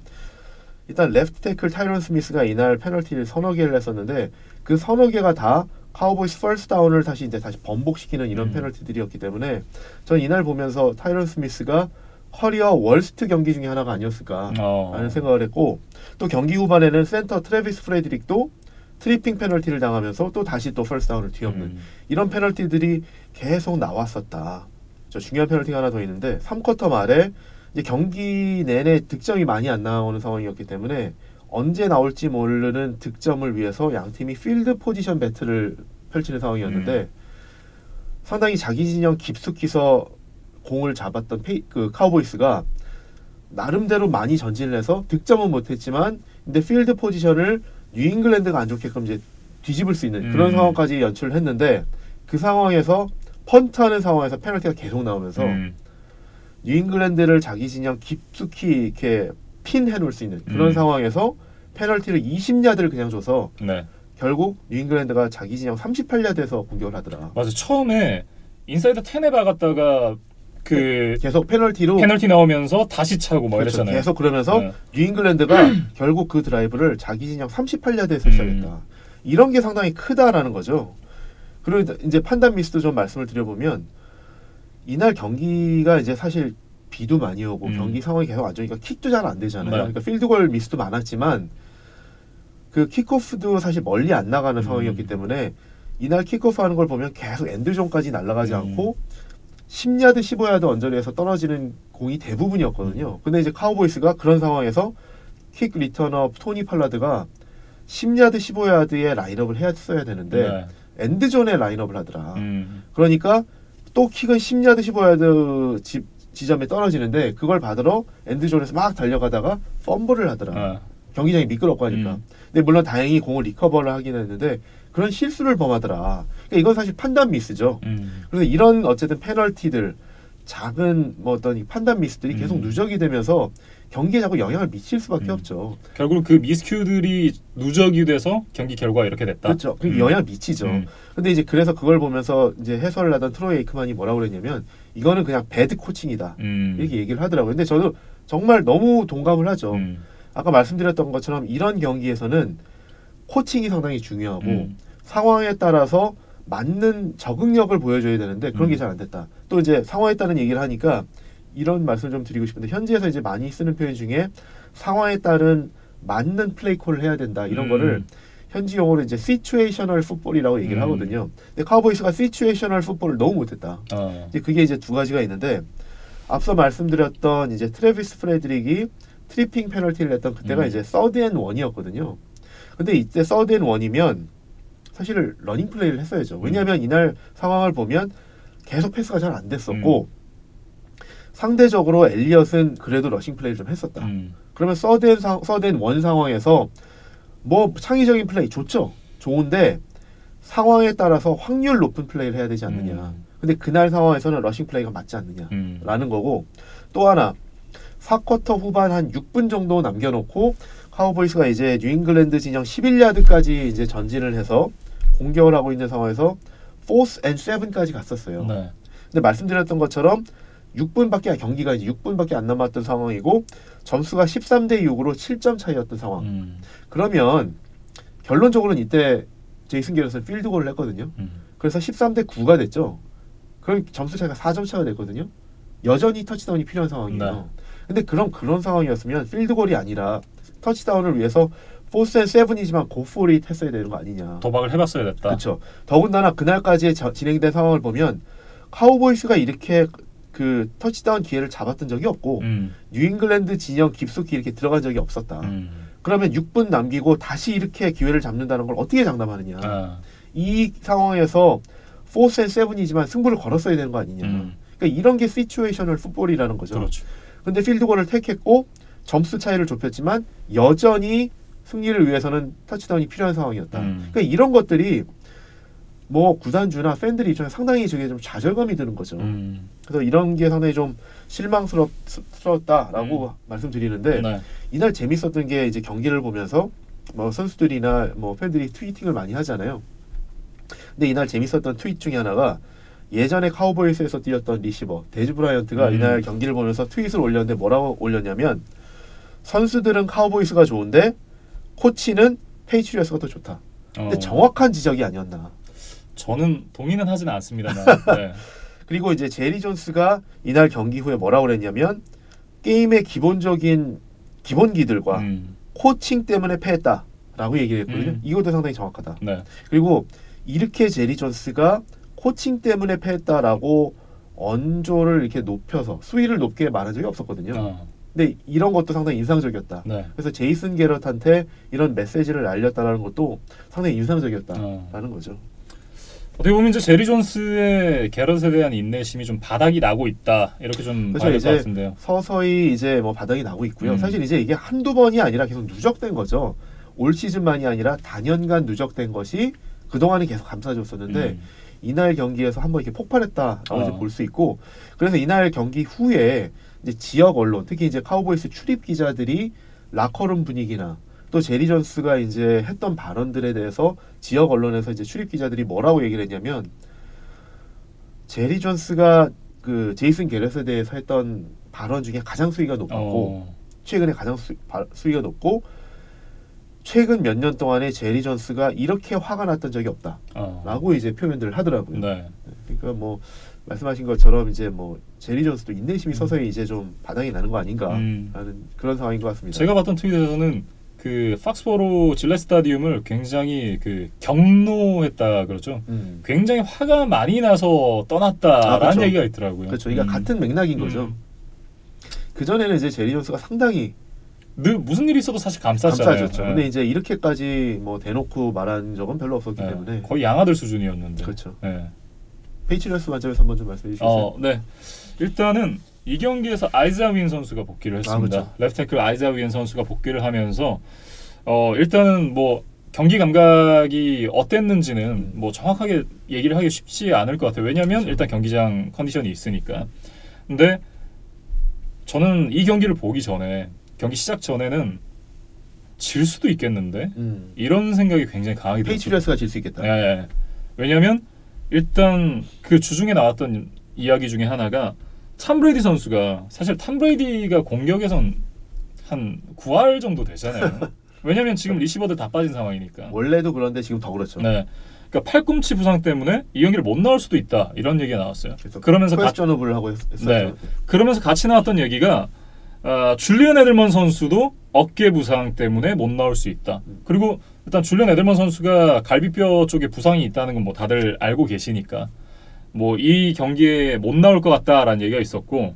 일단 레프트 태클 타이런 스미스가 이날 페널티를 서너 개를 했었는데 그 서너 개가 다 카우보이스 퍼스트 다운을 다시 번복시키는 이런 페널티들이었기 때문에 전 이날 보면서 타이런 스미스가 커리어 월스트 경기 중에 하나가 아니었을까라는 생각을 했고 또 경기 후반에는 센터 트래비스 프레드릭도 트리핑 페널티를 당하면서 또 다시 또 퍼스트 다운을 뒤엎는 이런 페널티들이 계속 나왔었다. 중요한 페널티가 하나 더 있는데 3쿼터 말에 이제 경기 내내 득점이 많이 안 나오는 상황이었기 때문에 언제 나올지 모르는 득점을 위해서 양 팀이 필드 포지션 배틀을 펼치는 상황이었는데 상당히 자기 진영 깊숙이서 공을 잡았던 그 카우보이스가 나름대로 많이 전진을 해서 득점은 못했지만 근데 필드 포지션을 뉴잉글랜드가 안 좋게끔 이제 뒤집을 수 있는 그런 상황까지 연출을 했는데 그 상황에서 펀트하는 상황에서 페널티가 계속 나오면서 뉴잉글랜드를 자기 진영 깊숙이 이렇게 핀해 놓을 수 있는 그런 상황에서 페널티를 20야드를 그냥 줘서 네. 결국 뉴잉글랜드가 자기 진영 38야드에서 공격을 하더라. 맞아. 처음에 인사이드 10에 박았다가 계속 페널티 나오면서 다시 차고 막 그렇죠. 이랬잖아요. 계속 그러면서 네. 뉴잉글랜드가 결국 그 드라이브를 자기 진영 38야드에서 시작했다. 이런 게 상당히 크다라는 거죠. 그리고 이제 판단 미스도 좀 말씀을 드려보면 이날 경기가 이제 사실 비도 많이 오고 경기 상황이 계속 안 좋으니까 킥도 잘 안 되잖아요. 네. 그러니까 필드골 미스도 많았지만 그 킥오프도 사실 멀리 안 나가는 상황이었기 때문에 이날 킥오프 하는 걸 보면 계속 엔드존까지 날아가지 않고 10야드, 15야드 언저리에서 떨어지는 공이 대부분이었거든요. 근데 이제 카우보이스가 그런 상황에서 킥 리터너 토니 팔라드가 10야드, 15야드의 라인업을 했어야 되는데 네. 엔드존에 라인업을 하더라. 그러니까 또 킥은 10야드, 15야드 지점에 떨어지는데 그걸 받으러 엔드존에서 막 달려가다가 펌블을 하더라. 경기장이 미끄럽고 하니까. 근데 물론 다행히 공을 리커버를 하긴 했는데 그런 실수를 범하더라. 그러니까 이건 사실 판단 미스죠. 그래서 이런 어쨌든 페널티들 작은 뭐 어떤 판단 미스들이 계속 누적이 되면서 경기에 자꾸 영향을 미칠 수밖에 없죠. 결국은 그 미스큐들이 누적이 돼서 경기 결과가 이렇게 됐다. 그렇죠. 그 영향을 미치죠. 근데 이제 그래서 그걸 보면서 이제 해설을 하던 트로이 에이크만이 뭐라고 그랬냐면 이거는 그냥 배드 코칭이다. 이렇게 얘기를 하더라고요. 근데 저도 정말 너무 동감을 하죠. 아까 말씀드렸던 것처럼 이런 경기에서는 코칭이 상당히 중요하고 상황에 따라서 맞는 적응력을 보여줘야 되는데 그런 게 잘 안 됐다. 또 이제 상황에 따른 얘기를 하니까 이런 말씀을 좀 드리고 싶은데 현지에서 이제 많이 쓰는 표현 중에 상황에 따른 맞는 플레이 콜을 해야 된다. 이런 거를 현지 용어로 이제 시츄에이셔널 풋볼이라고 얘기를 하거든요. 근데 카우보이스가 시츄에이셔널 풋볼을 너무 못했다. 이제 그게 이제 두 가지가 있는데 앞서 말씀드렸던 이제 트래비스 프레드릭이 트리핑 페널티를 냈던 그때가 이제 서드 앤 원이었거든요. 근데 이때 서드 앤 원이면 사실 러닝 플레이를 했어야죠. 왜냐하면 이날 상황을 보면 계속 패스가 잘 안 됐었고 상대적으로 엘리엇은 그래도 러싱 플레이를 좀 했었다. 그러면 서드 앤 원 상황에서 뭐 창의적인 플레이 좋죠. 좋은데 상황에 따라서 확률 높은 플레이를 해야 되지 않느냐. 근데 그날 상황에서는 러싱 플레이가 맞지 않느냐라는 거고 또 하나 4쿼터 후반 한 6분 정도 남겨놓고 카우보이스가 이제 뉴잉글랜드 진영 11야드까지 이제 전진을 해서 공격을 하고 있는 상황에서 4th and 7까지 갔었어요. 네. 근데 말씀드렸던 것처럼 6분밖에 경기가 이제 6분밖에 안 남았던 상황이고 점수가 13대 6으로 7점 차이였던 상황. 그러면 결론적으로는 이때 제이슨 게럿은 필드골을 했거든요. 그래서 13대 9가 됐죠. 그럼 점수 차이가 4점 차가 됐거든요. 여전히 터치다운이 필요한 상황이에요. 네. 근데 그런 상황이었으면 필드골이 아니라 터치다운을 위해서 4앤 7이지만 고포리 했어야 되는 거 아니냐. 도박을 해봤어야 됐다. 그렇죠. 더군다나 그날까지 진행된 상황을 보면 카우보이스가 이렇게 그 터치다운 기회를 잡았던 적이 없고 뉴잉글랜드 진영 깊숙이 이렇게 들어간 적이 없었다. 그러면 6분 남기고 다시 이렇게 기회를 잡는다는 걸 어떻게 장담하느냐. 이 상황에서 4앤 7이지만 승부를 걸었어야 되는 거 아니냐. 그러니까 이런 게 시츄에이셔널 풋볼이라는 거죠. 그렇죠. 근데 필드골을 택했고 점수 차이를 좁혔지만 여전히 승리를 위해서는 터치다운이 필요한 상황이었다. 그러니까 이런 것들이 뭐 구단주나 팬들 입장에 상당히 저게 좀 좌절감이 드는 거죠. 그래서 이런 게 상당히 좀 실망스럽다라고 말씀드리는데 네. 이날 재밌었던 게 이제 경기를 보면서 뭐 선수들이나 뭐 팬들이 트위팅을 많이 하잖아요. 근데 이날 재밌었던 트윗 중에 하나가 예전에 카우보이스에서 뛰었던 리시버 데즈 브라이언트가 이날 경기를 보면서 트윗을 올렸는데 뭐라고 올렸냐면 선수들은 카우보이스가 좋은데 코치는 페이트리어스가 더 좋다. 근데 정확한 지적이 아니었나. 저는 동의는 하지는 않습니다만. 네. 그리고 이제 제리 존스가 이날 경기 후에 뭐라고 그랬냐면 게임의 기본적인 기본기들과 코칭 때문에 패했다라고 얘기를 했거든요. 이것도 상당히 정확하다. 네. 그리고 이렇게 제리 존스가 코칭 때문에 패했다라고 언조를 이렇게 높여서 수위를 높게 말한 적이 없었거든요. 근데 이런 것도 상당히 인상적이었다. 네. 그래서 제이슨 게럿한테 이런 메시지를 알렸다라는 것도 상당히 인상적이었다라는 거죠. 어떻게 보면 이제 제리 존스의 게럿에 대한 인내심이 좀 바닥이 나고 있다 이렇게 좀 봐야 될 것 같은데요. 서서히 이제 뭐 바닥이 나고 있고요. 사실 이제 이게 한두 번이 아니라 계속 누적된 거죠. 올 시즌만이 아니라 단연간 누적된 것이 그동안은 계속 감싸줬었는데 이날 경기에서 한번 이렇게 폭발했다라고 이제 볼 수 있고 그래서 이날 경기 후에 이제 지역 언론 특히 이제 카우보이스 출입 기자들이 라커룸 분위기나 또 제리 존스가 이제 했던 발언들에 대해서 지역 언론에서 이제 출입 기자들이 뭐라고 얘기를 했냐면 제리 존스가 그 제이슨 게럿에 대해서 했던 발언 중에 가장 수위가 높았고 최근에 가장 수위가 높고 최근 몇 년 동안에 제리 존스가 이렇게 화가 났던 적이 없다라고 이제 표현들을 하더라고요. 네. 그러니까 뭐 말씀하신 것처럼 이제 뭐 제리 존스도 인내심이 서서히 이제 좀 바닥이 나는 거 아닌가라는 그런 상황인 것 같습니다. 제가 봤던 트윗에서는 그 팍스보로 질렛 스타디움을 굉장히 그 경노했다 그러죠. 굉장히 화가 많이 나서 떠났다라는 그렇죠. 얘기가 있더라고요. 그렇죠. 이게 같은 맥락인 거죠. 그 전에는 이제 제리 존스가 상당히 늘 무슨 일이 있어도 사실 감쌌잖아요. 감싸줬죠. 네. 근데 이제 이렇게까지 뭐 대놓고 말한 적은 별로 없었기 네. 때문에 거의 양아들 수준이었는데. 그렇죠. 네. 페이트리어스 관점에서 한번 좀 말씀해 주시겠어요? 네. 일단은 이 경기에서 아이자 윈 선수가 복귀를 했습니다. 그렇죠. 레프트 태클 아이자 윈 선수가 복귀를 하면서 일단은 뭐 경기 감각이 어땠는지는 뭐 정확하게 얘기를 하기 쉽지 않을 것 같아요. 왜냐하면 그렇죠. 일단 경기장 컨디션이 있으니까. 근데 저는 이 경기를 보기 전에 경기 시작 전에는 질 수도 있겠는데 이런 생각이 굉장히 강하게 들었어요. 페이트리어스가 질 수 있겠다. 네. 왜냐하면 일단 그 주중에 나왔던 이야기 중에 하나가 탐 브레이디 선수가 사실 탐 브레이디가 공격에선 한 9할 정도 되잖아요. 왜냐하면 지금 리시버들 다 빠진 상황이니까. 원래도 그런데 지금 더 그렇죠. 네. 그러니까 팔꿈치 부상 때문에 이 경기를 못 나올 수도 있다 이런 얘기가 나왔어요. 그러면서 퀘스천업을 하고 했었죠. 네. 그러면서 같이 나왔던 얘기가 줄리언 에들먼 선수도 어깨 부상 때문에 못 나올 수 있다. 그리고 일단 줄리언 에들먼 선수가 갈비뼈 쪽에 부상이 있다는 건 뭐 다들 알고 계시니까 뭐 이 경기에 못 나올 것 같다라는 얘기가 있었고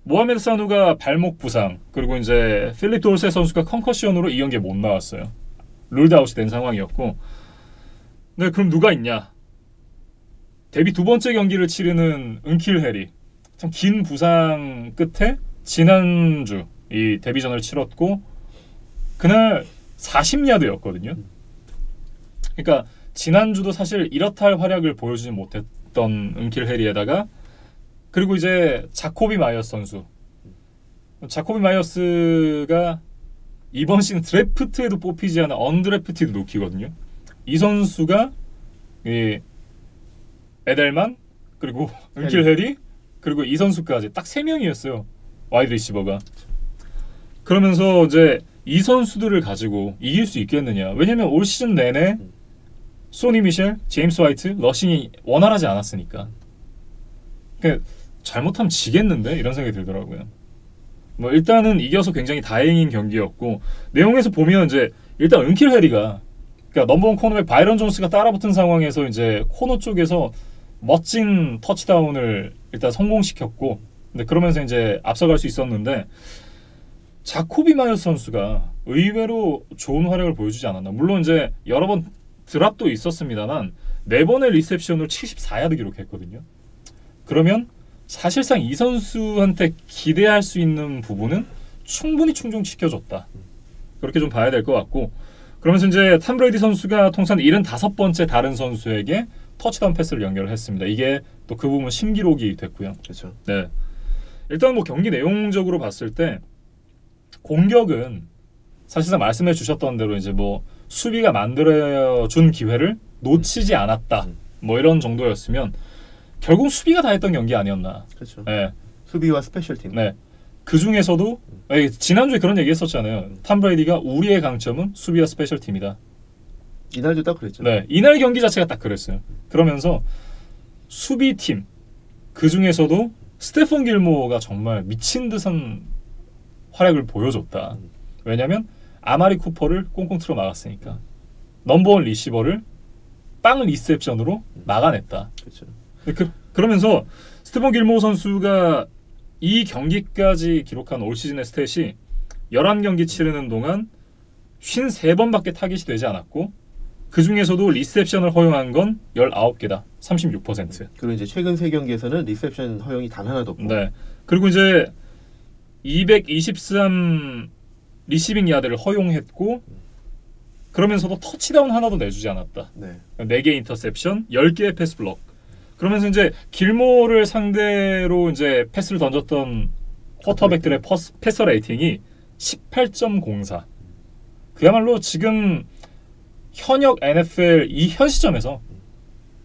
모하메드 사누가 발목 부상 그리고 이제 필립 돌세 선수가 컨커션으로 이 경기에 못 나왔어요. 룰드아웃이 된 상황이었고 네 그럼 누가 있냐? 데뷔 두 번째 경기를 치르는 은킬 해리 참 긴 부상 끝에 지난주 이 데뷔전을 치렀고 그날 40야드였거든요. 그러니까 지난주도 사실 이렇다 할 활약을 보여주지 못했던 은킬 해리에다가 그리고 이제 자코비 마이어스 선수 자코비 마이어스가 이번 시즌 드래프트에도 뽑히지 않은 언드래프티드 루키거든요. 이 선수가 이 에델만 그리고 은킬 해리 그리고 이 선수까지 딱 3명이었어요. 와이드 리시버가. 그러면서 이제 이 선수들을 가지고 이길 수 있겠느냐. 왜냐면 올 시즌 내내 소니 미셸, 제임스 화이트, 러싱이 원활하지 않았으니까. 그러니까 잘못하면 지겠는데? 이런 생각이 들더라고요. 뭐 일단은 이겨서 굉장히 다행인 경기였고 내용에서 보면 이제 일단 은킬 해리가 그러니까 넘버원 코너백 바이런 존스가 따라붙은 상황에서 이제 코너 쪽에서 멋진 터치다운을 일단 성공시켰고 근데 그러면서 이제 앞서갈 수 있었는데 자코비 마이어스 선수가 의외로 좋은 활약을 보여주지 않았나. 물론 이제 여러 번 드랍도 있었습니다만 4번의 리셉션으로 74야드 기록했거든요. 그러면 사실상 이 선수한테 기대할 수 있는 부분은 충분히 충족시켜줬다. 그렇게 좀 봐야 될 것 같고 그러면서 이제 탐 브레이디 선수가 통산 75번째 다른 선수에게 터치다운 패스를 연결했습니다. 이게 또 그 부분 신기록이 됐고요. 그렇죠. 네. 일단 뭐 경기 내용적으로 봤을 때 공격은 사실상 말씀해 주셨던 대로 이제 뭐 수비가 만들어준 기회를 놓치지 않았다. 뭐 이런 정도였으면 결국 수비가 다 했던 경기 아니었나. 그렇죠. 네. 수비와 스페셜팀. 네. 그 중에서도 지난주에 그런 얘기 했었잖아요. 탐 브레이디가 우리의 강점은 수비와 스페셜팀이다. 이날도 딱 그랬죠. 네. 이날 경기 자체가 딱 그랬어요. 그러면서 수비팀 그 중에서도 스테폰 길모어가 정말 미친 듯한 활약을 보여줬다. 왜냐하면 아마리 쿠퍼를 꽁꽁 틀어 막았으니까. 넘버원 리시버를 빵 리셉션으로 막아냈다. 그렇죠. 그러면서 스테폰 길모어 선수가 이 경기까지 기록한 올 시즌의 스탯이 11경기 치르는 동안 53번밖에 타깃이 되지 않았고 그 중에서도 리셉션을 허용한 건 19개다. 36%. 그리고 이제 최근 3경기에서는 리셉션 허용이 단 하나도 없고. 네. 그리고 이제 223 리시빙 야드를 허용했고 그러면서도 터치다운 하나도 내주지 않았다. 네. 4개 인터셉션, 10개의 패스 블록. 그러면서 이제 길모를 상대로 이제 패스를 던졌던 쿼터백들의 패서 레이팅이 18.04. 그야말로 지금 현역 NFL 현 시점에서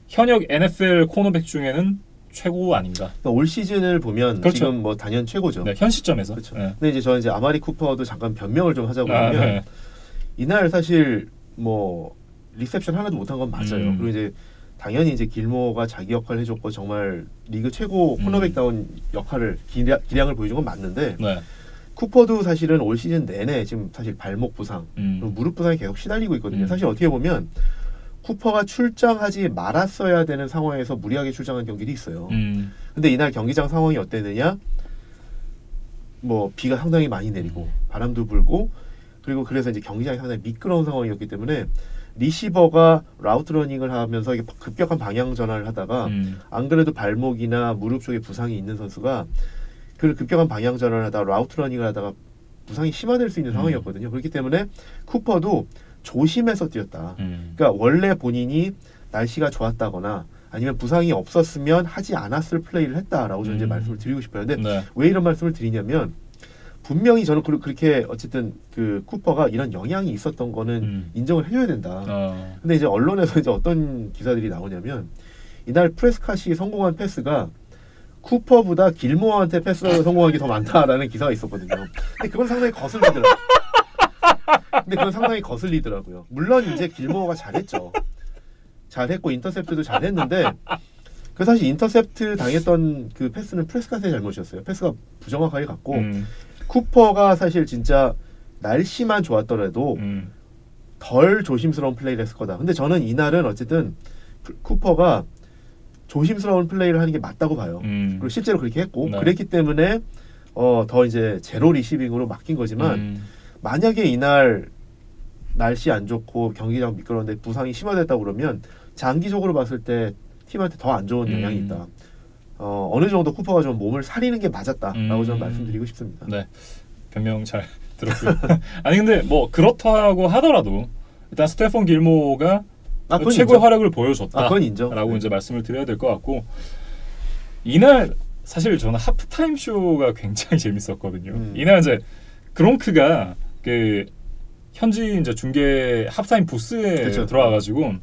현역 NFL 코너백 중에는 최고 아닌가. 그러니까 올 시즌을 보면 그렇죠. 지금 뭐 단연 최고죠. 네, 현 시점에서. 그렇죠. 네. 근데 이제 저는 이제 아마리 쿠퍼도 잠깐 변명을 좀 하자고 하면 네. 이날 사실 뭐 리셉션 하나도 못한 건 맞아요. 그리고 이제 당연히 이제 길모가 자기 역할을 해줬고 정말 리그 최고 코너백다운 역할을 기량을 보여준 건 맞는데 네. 쿠퍼도 사실은 올 시즌 내내 지금 사실 발목 부상, 그리고 무릎 부상에 계속 시달리고 있거든요. 사실 어떻게 보면 쿠퍼가 출장하지 말았어야 되는 상황에서 무리하게 출장한 경기도 있어요. 근데 이날 경기장 상황이 어땠느냐? 뭐 비가 상당히 많이 내리고 바람도 불고 그리고 그래서 이제 경기장이 상당히 미끄러운 상황이었기 때문에 리시버가 라우트 러닝을 하면서 이게 급격한 방향 전환을 하다가 안 그래도 발목이나 무릎 쪽에 부상이 있는 선수가 그 급격한 방향 전환을 하다가 라우트 러닝을 하다가 부상이 심화될 수 있는 상황이었거든요. 그렇기 때문에 쿠퍼도 조심해서 뛰었다. 그러니까 원래 본인이 날씨가 좋았다거나 아니면 부상이 없었으면 하지 않았을 플레이를 했다라고 저는 이제 말씀을 드리고 싶어요. 근데 네. 왜 이런 말씀을 드리냐면 분명히 저는 그렇게 어쨌든 그 쿠퍼가 이런 영향이 있었던 거는 인정을 해줘야 된다. 근데 이제 언론에서 이제 어떤 기사들이 나오냐면 이날 프레스캇이 성공한 패스가 쿠퍼보다 길모어한테 패스를 성공한 게 더 많다라는 기사가 있었거든요. 근데 그건 상당히 거슬리더라고요. 물론 이제 길모어가 잘했죠. 잘했고 인터셉트도 잘했는데 그 사실 인터셉트 당했던 그 패스는 프레스캇의 잘못이었어요. 패스가 부정확하게 갔고 쿠퍼가 사실 진짜 날씨만 좋았더라도 덜 조심스러운 플레이를 했을 거다. 근데 저는 이날은 어쨌든 쿠퍼가 조심스러운 플레이를 하는 게 맞다고 봐요. 그리고 실제로 그렇게 했고 네. 그랬기 때문에 더 이제 제로 리시빙으로 맡긴 거지만 만약에 이날 날씨 안 좋고 경기장 미끄러운데 부상이 심화됐다고 그러면 장기적으로 봤을 때 팀한테 더 안 좋은 영향이 있다. 어느 정도 쿠퍼가 좀 몸을 사리는 게 맞았다라고 저는 말씀드리고 싶습니다. 네, 변명 잘 들었고요. 아니 근데 뭐 그렇다고 하더라도 일단 스테폰 길모가 최고의 인정. 활약을 보여줬다. 그건 인정. 라고 이제 말씀을 드려야 될 것 같고 이날 사실 저는 하프타임 쇼가 굉장히 재밌었거든요. 이날 이제 그롱크가 그 현지 이제 중계 하프타임 부스에 그쵸. 들어와가지고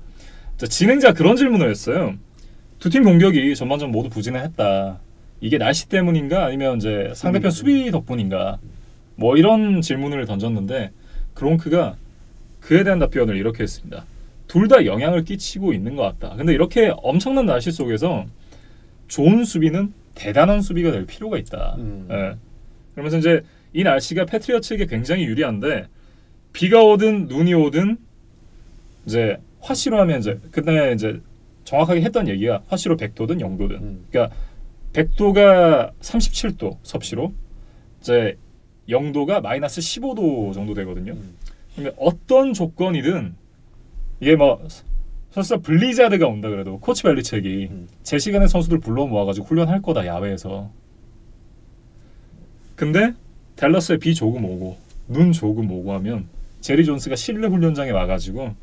진행자 그런 질문을 했어요. 두 팀 공격이 전반전 모두 부진했다. 이게 날씨 때문인가 아니면 이제 상대편 수비 덕분인가 뭐 이런 질문을 던졌는데 크롱크가 그에 대한 답변을 이렇게 했습니다. 둘 다 영향을 끼치고 있는 것 같다. 근데 이렇게 엄청난 날씨 속에서 좋은 수비는 대단한 수비가 될 필요가 있다. 예. 그러면서 이제 이 날씨가 패트리어츠에게 굉장히 유리한데 비가 오든 눈이 오든 이제 화씨로 하면 이제 그때 이제 정확하게 했던 얘기가 화씨로 100도든 0도든 그러니까 100도가 37도 섭씨로 이제 0도가 마이너스 15도 정도 되거든요. 그러니까 어떤 조건이든 이게 뭐 설사 블리자드가 온다 그래도 코치 벨리책이 제 시간에 선수들 불러 모아가지고 훈련할 거다 야외에서. 근데 댈러스에 비 조금 오고 눈 조금 오고 하면 제리 존스가 실내 훈련장에 와가지고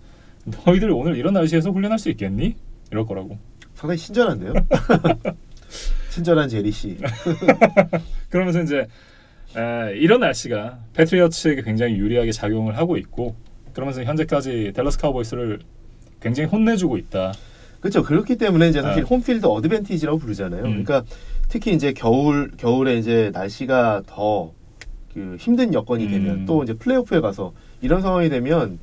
너희들 오늘 이런 날씨에서 훈련할 수 있겠니? 이럴 거라고. 상당히 친절한데요? 친절한 제리 씨. 그러면서 이제 이런 날씨가 패트리어츠에게 굉장히 유리하게 작용을 하고 있고 그러면서 현재까지 댈러스 카우보이스를 굉장히 혼내주고 있다. 그렇죠. 그렇기 때문에 이제 사실 홈필드 어드밴티지라고 부르잖아요. 그러니까 특히 이제 겨울에 이제 날씨가 더 그 힘든 여건이 되면 또 이제 플레이오프에 가서 이런 상황이 되면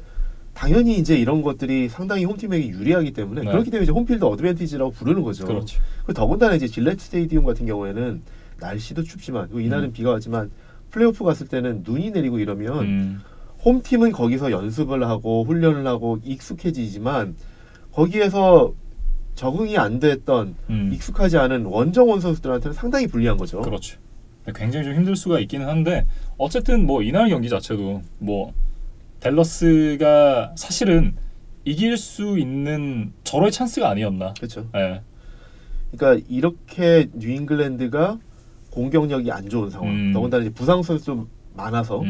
당연히 이제 이런 것들이 상당히 홈팀에게 유리하기 때문에 그렇기 때문에 이제 홈필드 어드밴티지라고 부르는 거죠. 그렇죠. 더군다나 이제 질레트 스테디움 같은 경우에는 날씨도 춥지만 이날은 비가 왔지만 플레이오프 갔을 때는 눈이 내리고 이러면 홈팀은 거기서 연습을 하고 훈련을 하고 익숙해지지만 거기에서 적응이 안 됐던 익숙하지 않은 원정원 선수들한테는 상당히 불리한 거죠. 그렇죠. 굉장히 좀 힘들 수가 있기는 한데 어쨌든 뭐 이날 경기 자체도 뭐 댈러스가 사실은 이길 수 있는 절호의 찬스가 아니었나. 그렇죠. 네. 그러니까 이렇게 뉴잉글랜드가 공격력이 안 좋은 상황, 더군다나 이제 부상 선수도 많아서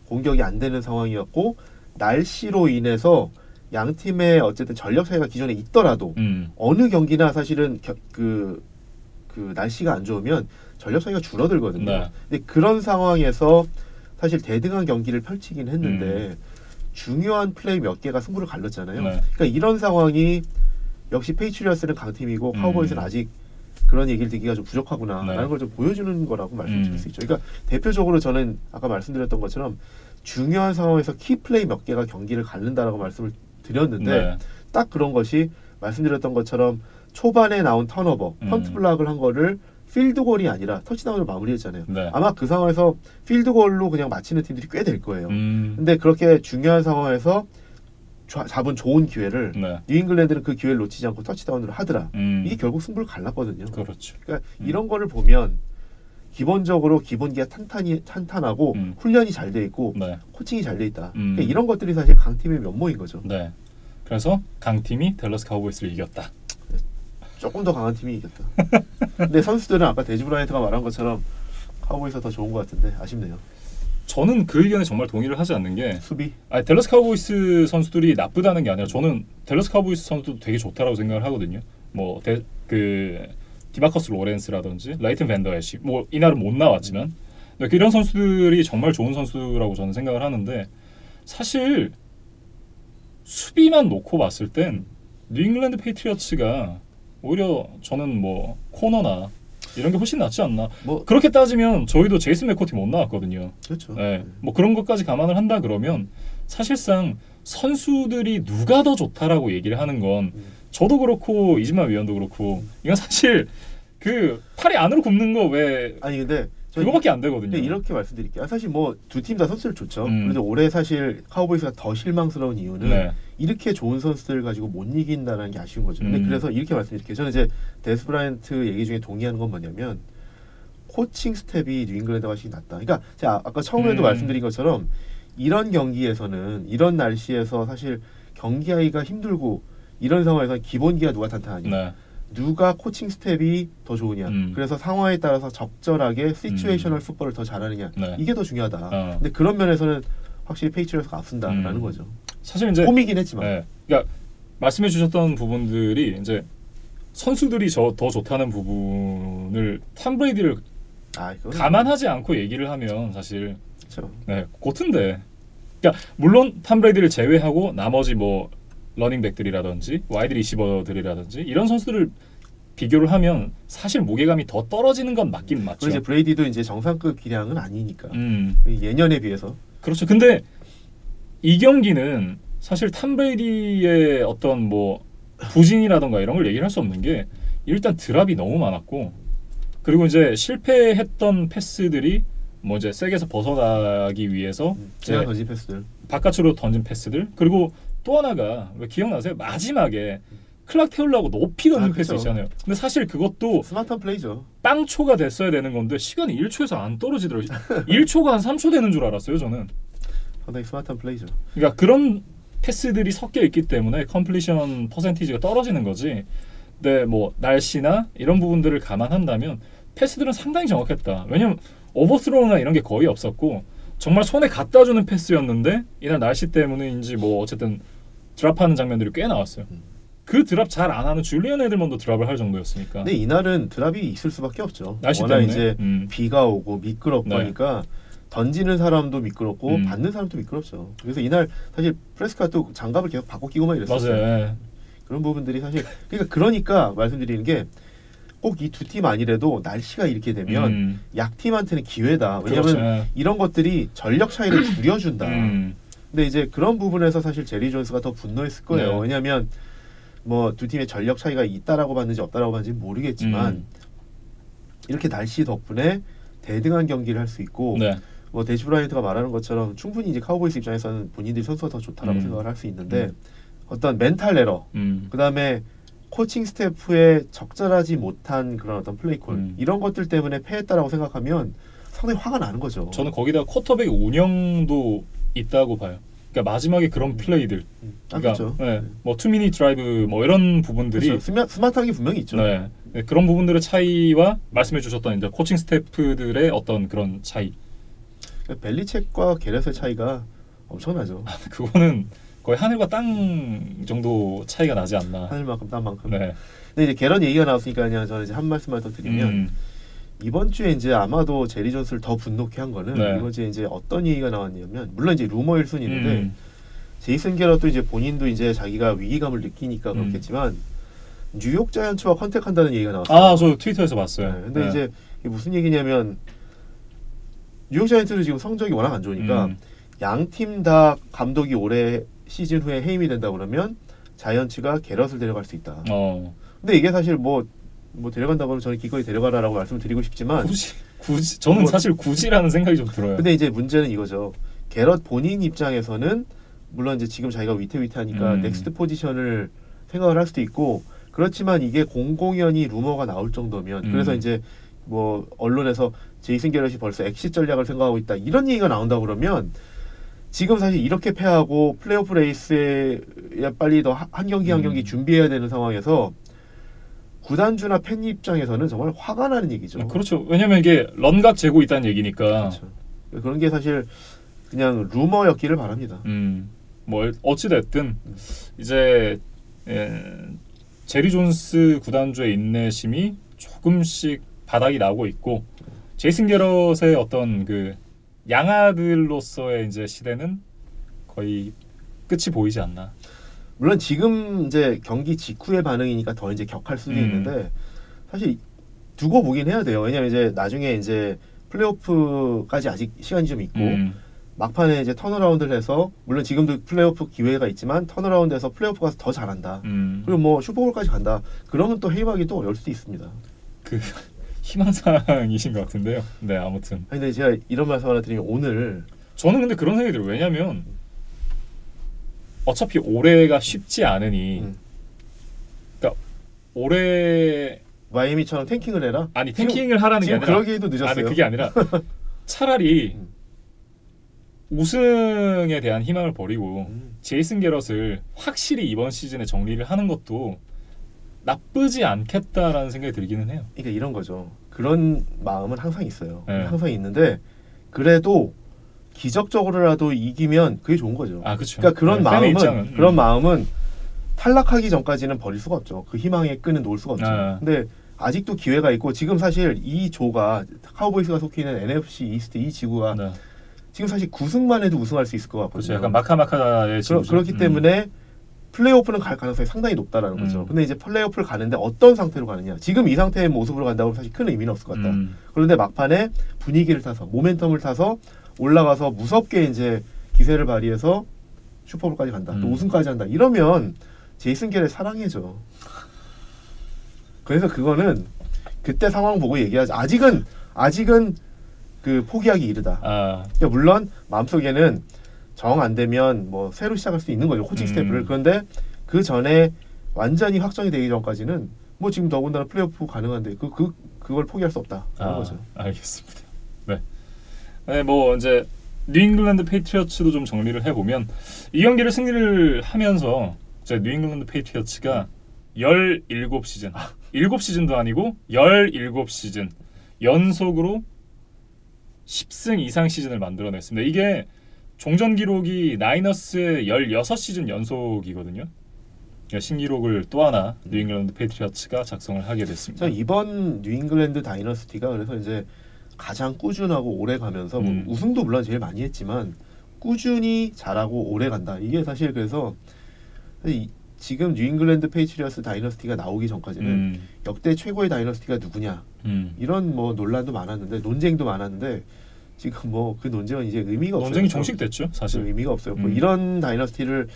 공격이 안 되는 상황이었고 날씨로 인해서 양 팀의 어쨌든 전력 차이가 기존에 있더라도 어느 경기나 사실은 그 날씨가 안 좋으면 전력 차이가 줄어들거든요. 네. 근데 그런 상황에서 사실 대등한 경기를 펼치긴 했는데 중요한 플레이 몇 개가 승부를 갈랐잖아요. 네. 그러니까 이런 상황이 역시 페이트리어스는 강팀이고 카우보이스는 아직 그런 얘기를 듣기가 좀 부족하구나라는 걸 좀 보여주는 거라고 말씀드릴 수 있죠. 그러니까 대표적으로 저는 아까 말씀드렸던 것처럼 중요한 상황에서 키플레이 몇 개가 경기를 갖는다라고 말씀을 드렸는데 딱 그런 것이 말씀드렸던 것처럼 초반에 나온 턴오버, 펀트 블락을 한 거를 필드골이 아니라 터치다운으로 마무리했잖아요. 아마 그 상황에서 필드골로 그냥 마치는 팀들이 꽤 될 거예요. 근데 그렇게 중요한 상황에서 잡은 좋은 기회를 뉴잉글랜드는 그 기회를 놓치지 않고 터치다운으로 하더라. 이게 결국 승부를 갈랐거든요. 그렇죠. 그러니까 이런 거를 보면 기본적으로 기본기가 탄탄하고 훈련이 잘 돼 있고 코칭이 잘 돼 있다. 그러니까 이런 것들이 사실 강팀의 면모인 거죠. 네. 그래서 강팀이 댈러스 카우보이스를 이겼다. 조금 더 강한 팀이 이겼다. 근데 선수들은 아까 데지 브라이언트가 말한 것처럼 카우보이스가 더 좋은 것 같은데 아쉽네요. 저는 그 의견에 정말 동의를 하지 않는 게 수비? 아니 댈러스 카우보이스 선수들이 나쁘다는 게 아니라 저는 댈러스 카우보이스 선수도 되게 좋다라고 생각을 하거든요. 뭐 디마커스 로렌스라든지 라이튼 밴더 애쉬 뭐 이날은 못 나왔지만 이런 선수들이 정말 좋은 선수라고 저는 생각을 하는데 사실 수비만 놓고 봤을 땐 뉴잉글랜드 페이트리어츠가 오히려 저는 뭐 코너나 이런 게 훨씬 낫지 않나. 뭐 그렇게 따지면 저희도 제이슨 맥코티 못 나왔거든요. 그렇죠. 네. 뭐 그런 것까지 감안을 한다 그러면 사실상 선수들이 누가 더 좋다라고 얘기를 하는 건 저도 그렇고 이진만 위원도 그렇고 이건 사실 그 팔이 안으로 굽는 거 왜 아니 근데 그거밖에 안 되거든요. 이렇게 말씀드릴게요. 사실 뭐 두 팀 다 선수들 좋죠. 그래도 올해 사실 카우보이스가 더 실망스러운 이유는 이렇게 좋은 선수들 가지고 못 이긴다는 게 아쉬운 거죠. 근데 그래서 이렇게 말씀드릴게요. 저는 이제 데스 브라이언트 얘기 중에 동의하는 건 뭐냐면 코칭 스텝이 뉴잉글랜드가 훨씬 낫다. 그러니까 제가 아까 처음에도 말씀드린 것처럼 이런 경기에서는 이런 날씨에서 사실 경기하기가 힘들고 이런 상황에서 기본기가 누가 탄탄하냐. 누가 코칭 스텝이 더 좋으냐. 그래서 상황에 따라서 적절하게 시츄에이셔널 풋볼을 더 잘하느냐. 이게 더 중요하다. 근데 그런 면에서는 확실히 페이트리어스가 앞선다라는 거죠. 사실 이제 홈이긴 했지만. 그러니까 말씀해 주셨던 부분들이 이제 선수들이 더 좋다는 부분을 탐 브레이디를 감안하지 않고 얘기를 하면 사실 그렇죠. 고튼데. 그러니까 물론 탐 브레이디를 제외하고 나머지 뭐 러닝백들이라든지 와이드 리시버들이라든지 이런 선수들을 비교를 하면 사실 무게감이 더 떨어지는 건 맞긴 맞죠. 이제 브레이디도 이제 정상급 기량은 아니니까 예년에 비해서. 그렇죠. 근데 이 경기는 사실 탐 브레이디의 어떤 뭐 부진이라던가 이런 걸 얘기를 할 수 없는 게 일단 드랍이 너무 많았고 그리고 이제 실패했던 패스들이 뭐 이제 색에서 벗어나기 위해서 그냥 던진 패스들, 바깥으로 던진 패스들 그리고 또 하나가 왜 기억나세요? 마지막에 클락 태우려고 높이 던진 패스 있잖아요. 근데 사실 그것도 스마트한 플레이죠. 빵초가 됐어야 되는 건데 시간이 1초에서 안 떨어지더라고요. 1초가 한 3초 되는 줄 알았어요, 저는. 상당히 스마트한 플레이죠. 그러니까 그런 패스들이 섞여 있기 때문에 컴플리션 퍼센티지가 떨어지는 거지. 근데 뭐 날씨나 이런 부분들을 감안한다면 패스들은 상당히 정확했다. 왜냐면 오버스로우나 이런 게 거의 없었고 정말 손에 갖다 주는 패스였는데 이날 날씨 때문에인지 뭐 어쨌든 드랍하는 장면들이 꽤 나왔어요. 그 드랍 잘 안 하는 줄리안 에들먼도 드랍을 할 정도였으니까. 근데 이날은 드랍이 있을 수밖에 없죠. 날씨 워낙 때문에. 이제 비가 오고 미끄럽고 하니까 던지는 사람도 미끄럽고 받는 사람도 미끄럽죠. 그래서 이날 사실 프레스카도 장갑을 계속 바꿔 끼고만 이랬었어요. 맞아요. 그런 부분들이 사실 그러니까 말씀드리는 게 꼭 이 두 팀 아니래도 날씨가 이렇게 되면 약팀한테는 기회다. 왜냐하면 그렇죠. 이런 것들이 전력 차이를 줄여준다. 근데 이제 그런 부분에서 사실 제리 존스가 더 분노했을 거예요. 네. 왜냐하면 뭐 두 팀의 전력 차이가 있다라고 봤는지 없다라고 봤는지 모르겠지만 이렇게 날씨 덕분에 대등한 경기를 할 수 있고 뭐 데지 브라이언트가 말하는 것처럼 충분히 이제 카우보이스 입장에서는 본인들이 선수가 더 좋다라고 생각을 할 수 있는데 어떤 멘탈 에러, 그다음에 코칭 스태프의 적절하지 못한 그런 어떤 플레이콜 이런 것들 때문에 패했다라고 생각하면 상당히 화가 나는 거죠. 저는 거기다 쿼터백 운영도 있다고 봐요. 그러니까 마지막에 그런 플레이들, 그러니까 그렇죠. 뭐 투미니 드라이브 뭐 이런 부분들이 그렇죠. 스마트한 게 분명히 있죠. 그런 부분들의 차이와 말씀해주셨던 이제 코칭 스태프들의 어떤 그런 차이. 벨리책과 게렛의 차이가 엄청나죠. 그거는 거의 하늘과 땅 정도 차이가 나지 않나. 하늘만큼 땅만큼. 근데 이제 게럿 얘기가 나왔으니까 그냥 저는 이제 한 말씀만 더 드리면 이번 주에 이제 아마도 제리 존스를 더 분노케 한 거는 이번 주에 이제 어떤 얘기가 나왔냐면 물론 이제 루머일 수는 있는데 제이슨 게럿도 이제 본인도 이제 자기가 위기감을 느끼니까 그렇겠지만 뉴욕 자이언츠와 컨택한다는 얘기가 나왔어요. 아, 저 트위터에서 봤어요. 근데 이제 이게 무슨 얘기냐면 뉴욕 자이언츠는 지금 성적이 워낙 안 좋으니까 양 팀 다 감독이 올해 시즌 후에 해임이 된다 그러면 자이언츠가 게럿을 데려갈 수 있다. 근데 이게 사실 뭐 데려간다고 하면 저는 기꺼이 데려가라라고 말씀을 드리고 싶지만 굳이 저는 사실 굳이라는 생각이 좀 들어요. 근데 이제 문제는 이거죠. 게럿 본인 입장에서는 물론 이제 지금 자기가 위태위태하니까 넥스트 포지션을 생각을 할 수도 있고 그렇지만 이게 공공연히 루머가 나올 정도면 그래서 이제 뭐 언론에서 제이슨 게럿이 벌써 엑시트 전략을 생각하고 있다 이런 얘기가 나온다 그러면 지금 사실 이렇게 패하고 플레이오프 레이스에 빨리 더 한 경기 한 경기 준비해야 되는 상황에서 구단주나 팬 입장에서는 정말 화가 나는 얘기죠. 그렇죠. 왜냐면 이게 런각 재고 있다는 얘기니까. 그렇죠. 그런 게 사실 그냥 루머였기를 바랍니다. 뭐 어찌 됐든 이제 제리 존스 구단주의 인내심이 조금씩 바닥이 나고 있고 제이슨 게럿의 어떤 그 양아들로서의 이제 시대는 거의 끝이 보이지 않나. 물론 지금 이제 경기 직후의 반응이니까 더 이제 격할 수도 있는데 사실 두고 보긴 해야 돼요. 왜냐면 이제 나중에 이제 플레이오프까지 아직 시간이 좀 있고 막판에 이제 턴어라운드를 해서 물론 지금도 플레이오프 기회가 있지만 턴어라운드에서 플레이오프 가서 더 잘한다. 그리고 뭐 슈퍼볼까지 간다. 그러면 또 해임하기 또 어려울 수도 있습니다. 그 희망사항이신 것 같은데요. 네, 아무튼. 아니 근데 제가 이런 말씀 하나 드리면 오늘 저는 근데 그런 생각이 들어요. 왜냐면 어차피 올해가 쉽지 않으니 그러니까 올해 마이애미처럼 탱킹을 해라? 아니 탱킹을 하라는 게 아니라 그러기에도 늦었어요. 아니 그게 아니라 차라리 우승에 대한 희망을 버리고 제이슨 게럿을 확실히 이번 시즌에 정리를 하는 것도 나쁘지 않겠다라는 생각이 들기는 해요. 그러니까 이런 거죠. 그런 마음은 항상 있어요. 항상 있는데 그래도 기적적으로라도 이기면 그게 좋은 거죠. 아, 그렇죠. 그러니까 그런 마음은 탈락하기 전까지는 버릴 수가 없죠. 그 희망의 끈은 놓을 수가 없죠. 근데 아직도 기회가 있고 지금 사실 이 조가 카우보이스가 속해 있는 NFC 이스트 이 지구가 지금 사실 9승만 해도 우승할 수 있을 것 같거든요. 그렇죠. 약간 마카마카의 지구죠. 그렇기 때문에 플레이오프는 갈 가능성이 상당히 높다라는 거죠. 근데 이제 플레이오프를 가는데 어떤 상태로 가느냐. 지금 이 상태의 모습으로 간다고 사실 큰 의미는 없을 것 같다. 그런데 막판에 분위기를 타서 모멘텀을 타서 올라가서 무섭게 이제 기세를 발휘해서 슈퍼볼까지 간다. 또 우승까지 한다. 이러면 제이슨 겔의 사랑이죠. 그래서 그거는 그때 상황 보고 얘기하지. 아직은 그 포기하기 이르다. 그러니까 물론 마음속에는 정 안 되면 뭐 새로 시작할 수 있는 거죠. 코칭 스태프를. 그런데 그 전에 완전히 확정이 되기 전까지는 뭐 지금 더군다나 플레이오프 가능한데 그걸 포기할 수 없다. 그런 거죠. 알겠습니다. 네. 네, 뭐 이제 뉴잉글랜드 페이트리어츠도 좀 정리를 해보면 이 경기를 승리를 하면서 이제 뉴잉글랜드 페이트리어츠가 17시즌 7시즌도 아니고 17시즌 연속으로 10승 이상 시즌을 만들어냈습니다. 이게 종전 기록이 나이너스의 16시즌 연속이거든요. 그러니까 신기록을 또 하나 뉴잉글랜드 페이트리어츠가 작성을 하게 됐습니다. 이번 뉴잉글랜드 다이너스티가 그래서 이제 가장 꾸준하고 오래 가면서 뭐 우승도 물론 제일 많이 했지만 꾸준히 잘하고 오래 간다. 이게 사실 그래서 지금 뉴잉글랜드 페이트리어스 다이너스티가 나오기 전까지는 역대 최고의 다이너스티가 누구냐 이런 뭐 논란도 많았는데 논쟁도 많았는데 지금 뭐 그 논쟁은 이제 의미가 없어요. 논쟁이 종식됐죠, 사실. 의미가 없어요. 뭐 이런 다이너스티를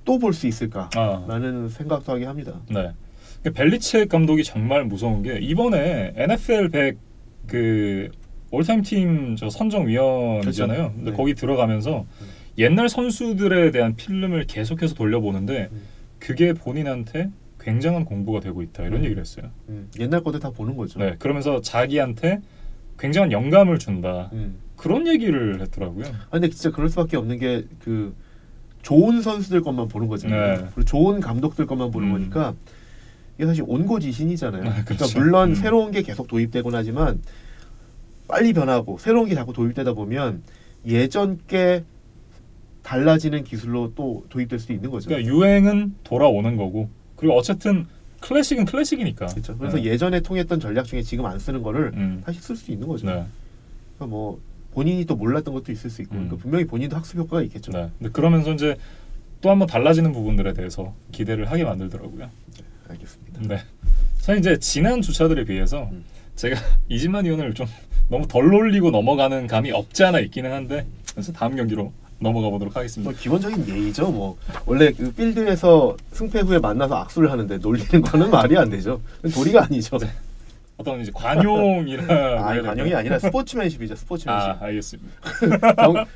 또 볼 수 있을까라는 생각도 하게 합니다. 네. 벨리체크 감독이 정말 무서운 게 이번에 NFL 100 그 올타임 팀 저 선정위원이잖아요. 그렇죠. 근데 거기 들어가면서 옛날 선수들에 대한 필름을 계속해서 돌려보는데 그게 본인한테 굉장한 공부가 되고 있다 이런 얘기를 했어요. 옛날 것들 다 보는 거죠. 네, 그러면서 자기한테 굉장한 영감을 준다 그런 얘기를 했더라고요. 근데 진짜 그럴 수밖에 없는 게 그 좋은 선수들 것만 보는 거잖아요. 네. 그리고 좋은 감독들 것만 보는 거니까 이게 사실 온고지신이잖아요. 그렇죠. 그러니까 물론 새로운 게 계속 도입되곤 하지만 빨리 변하고 새로운 게 자꾸 도입되다 보면 예전 게 달라지는 기술로 또 도입될 수도 있는 거죠. 그러니까 유행은 돌아오는 거고 그리고 어쨌든 클래식은 클래식이니까. 그렇죠. 그래서 예전에 통했던 전략 중에 지금 안 쓰는 거를 다시 쓸 수 있는 거죠. 네. 그러니까 뭐 본인이 또 몰랐던 것도 있을 수 있고 그러니까 분명히 본인도 학습 효과가 있겠죠. 네. 근데 그러면서 이제 또 한번 달라지는 부분들에 대해서 기대를 하게 만들더라고요. 네, 알겠습니다. 네. 사실 이제 지난 주차들에 비해서 제가 이진만 의원을 좀 너무 덜 놀리고 넘어가는 감이 없지 않아 있기는 한데 그래서 다음 경기로 넘어가 보도록 하겠습니다. 뭐 기본적인 예의죠. 뭐 원래 그 필드에서 승패 후에 만나서 악수를 하는데 놀리는 거는 말이 안 되죠. 도리가 아니죠. 네. 어떤 이제 관용이라 관용이 아니라 스포츠맨십이죠. 스포츠맨십. 알겠습니다.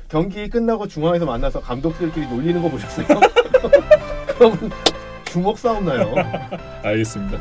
경기 끝나고 중앙에서 만나서 감독들끼리 놀리는 거 보셨어요? 그러면 주먹 싸움 나요. 알겠습니다.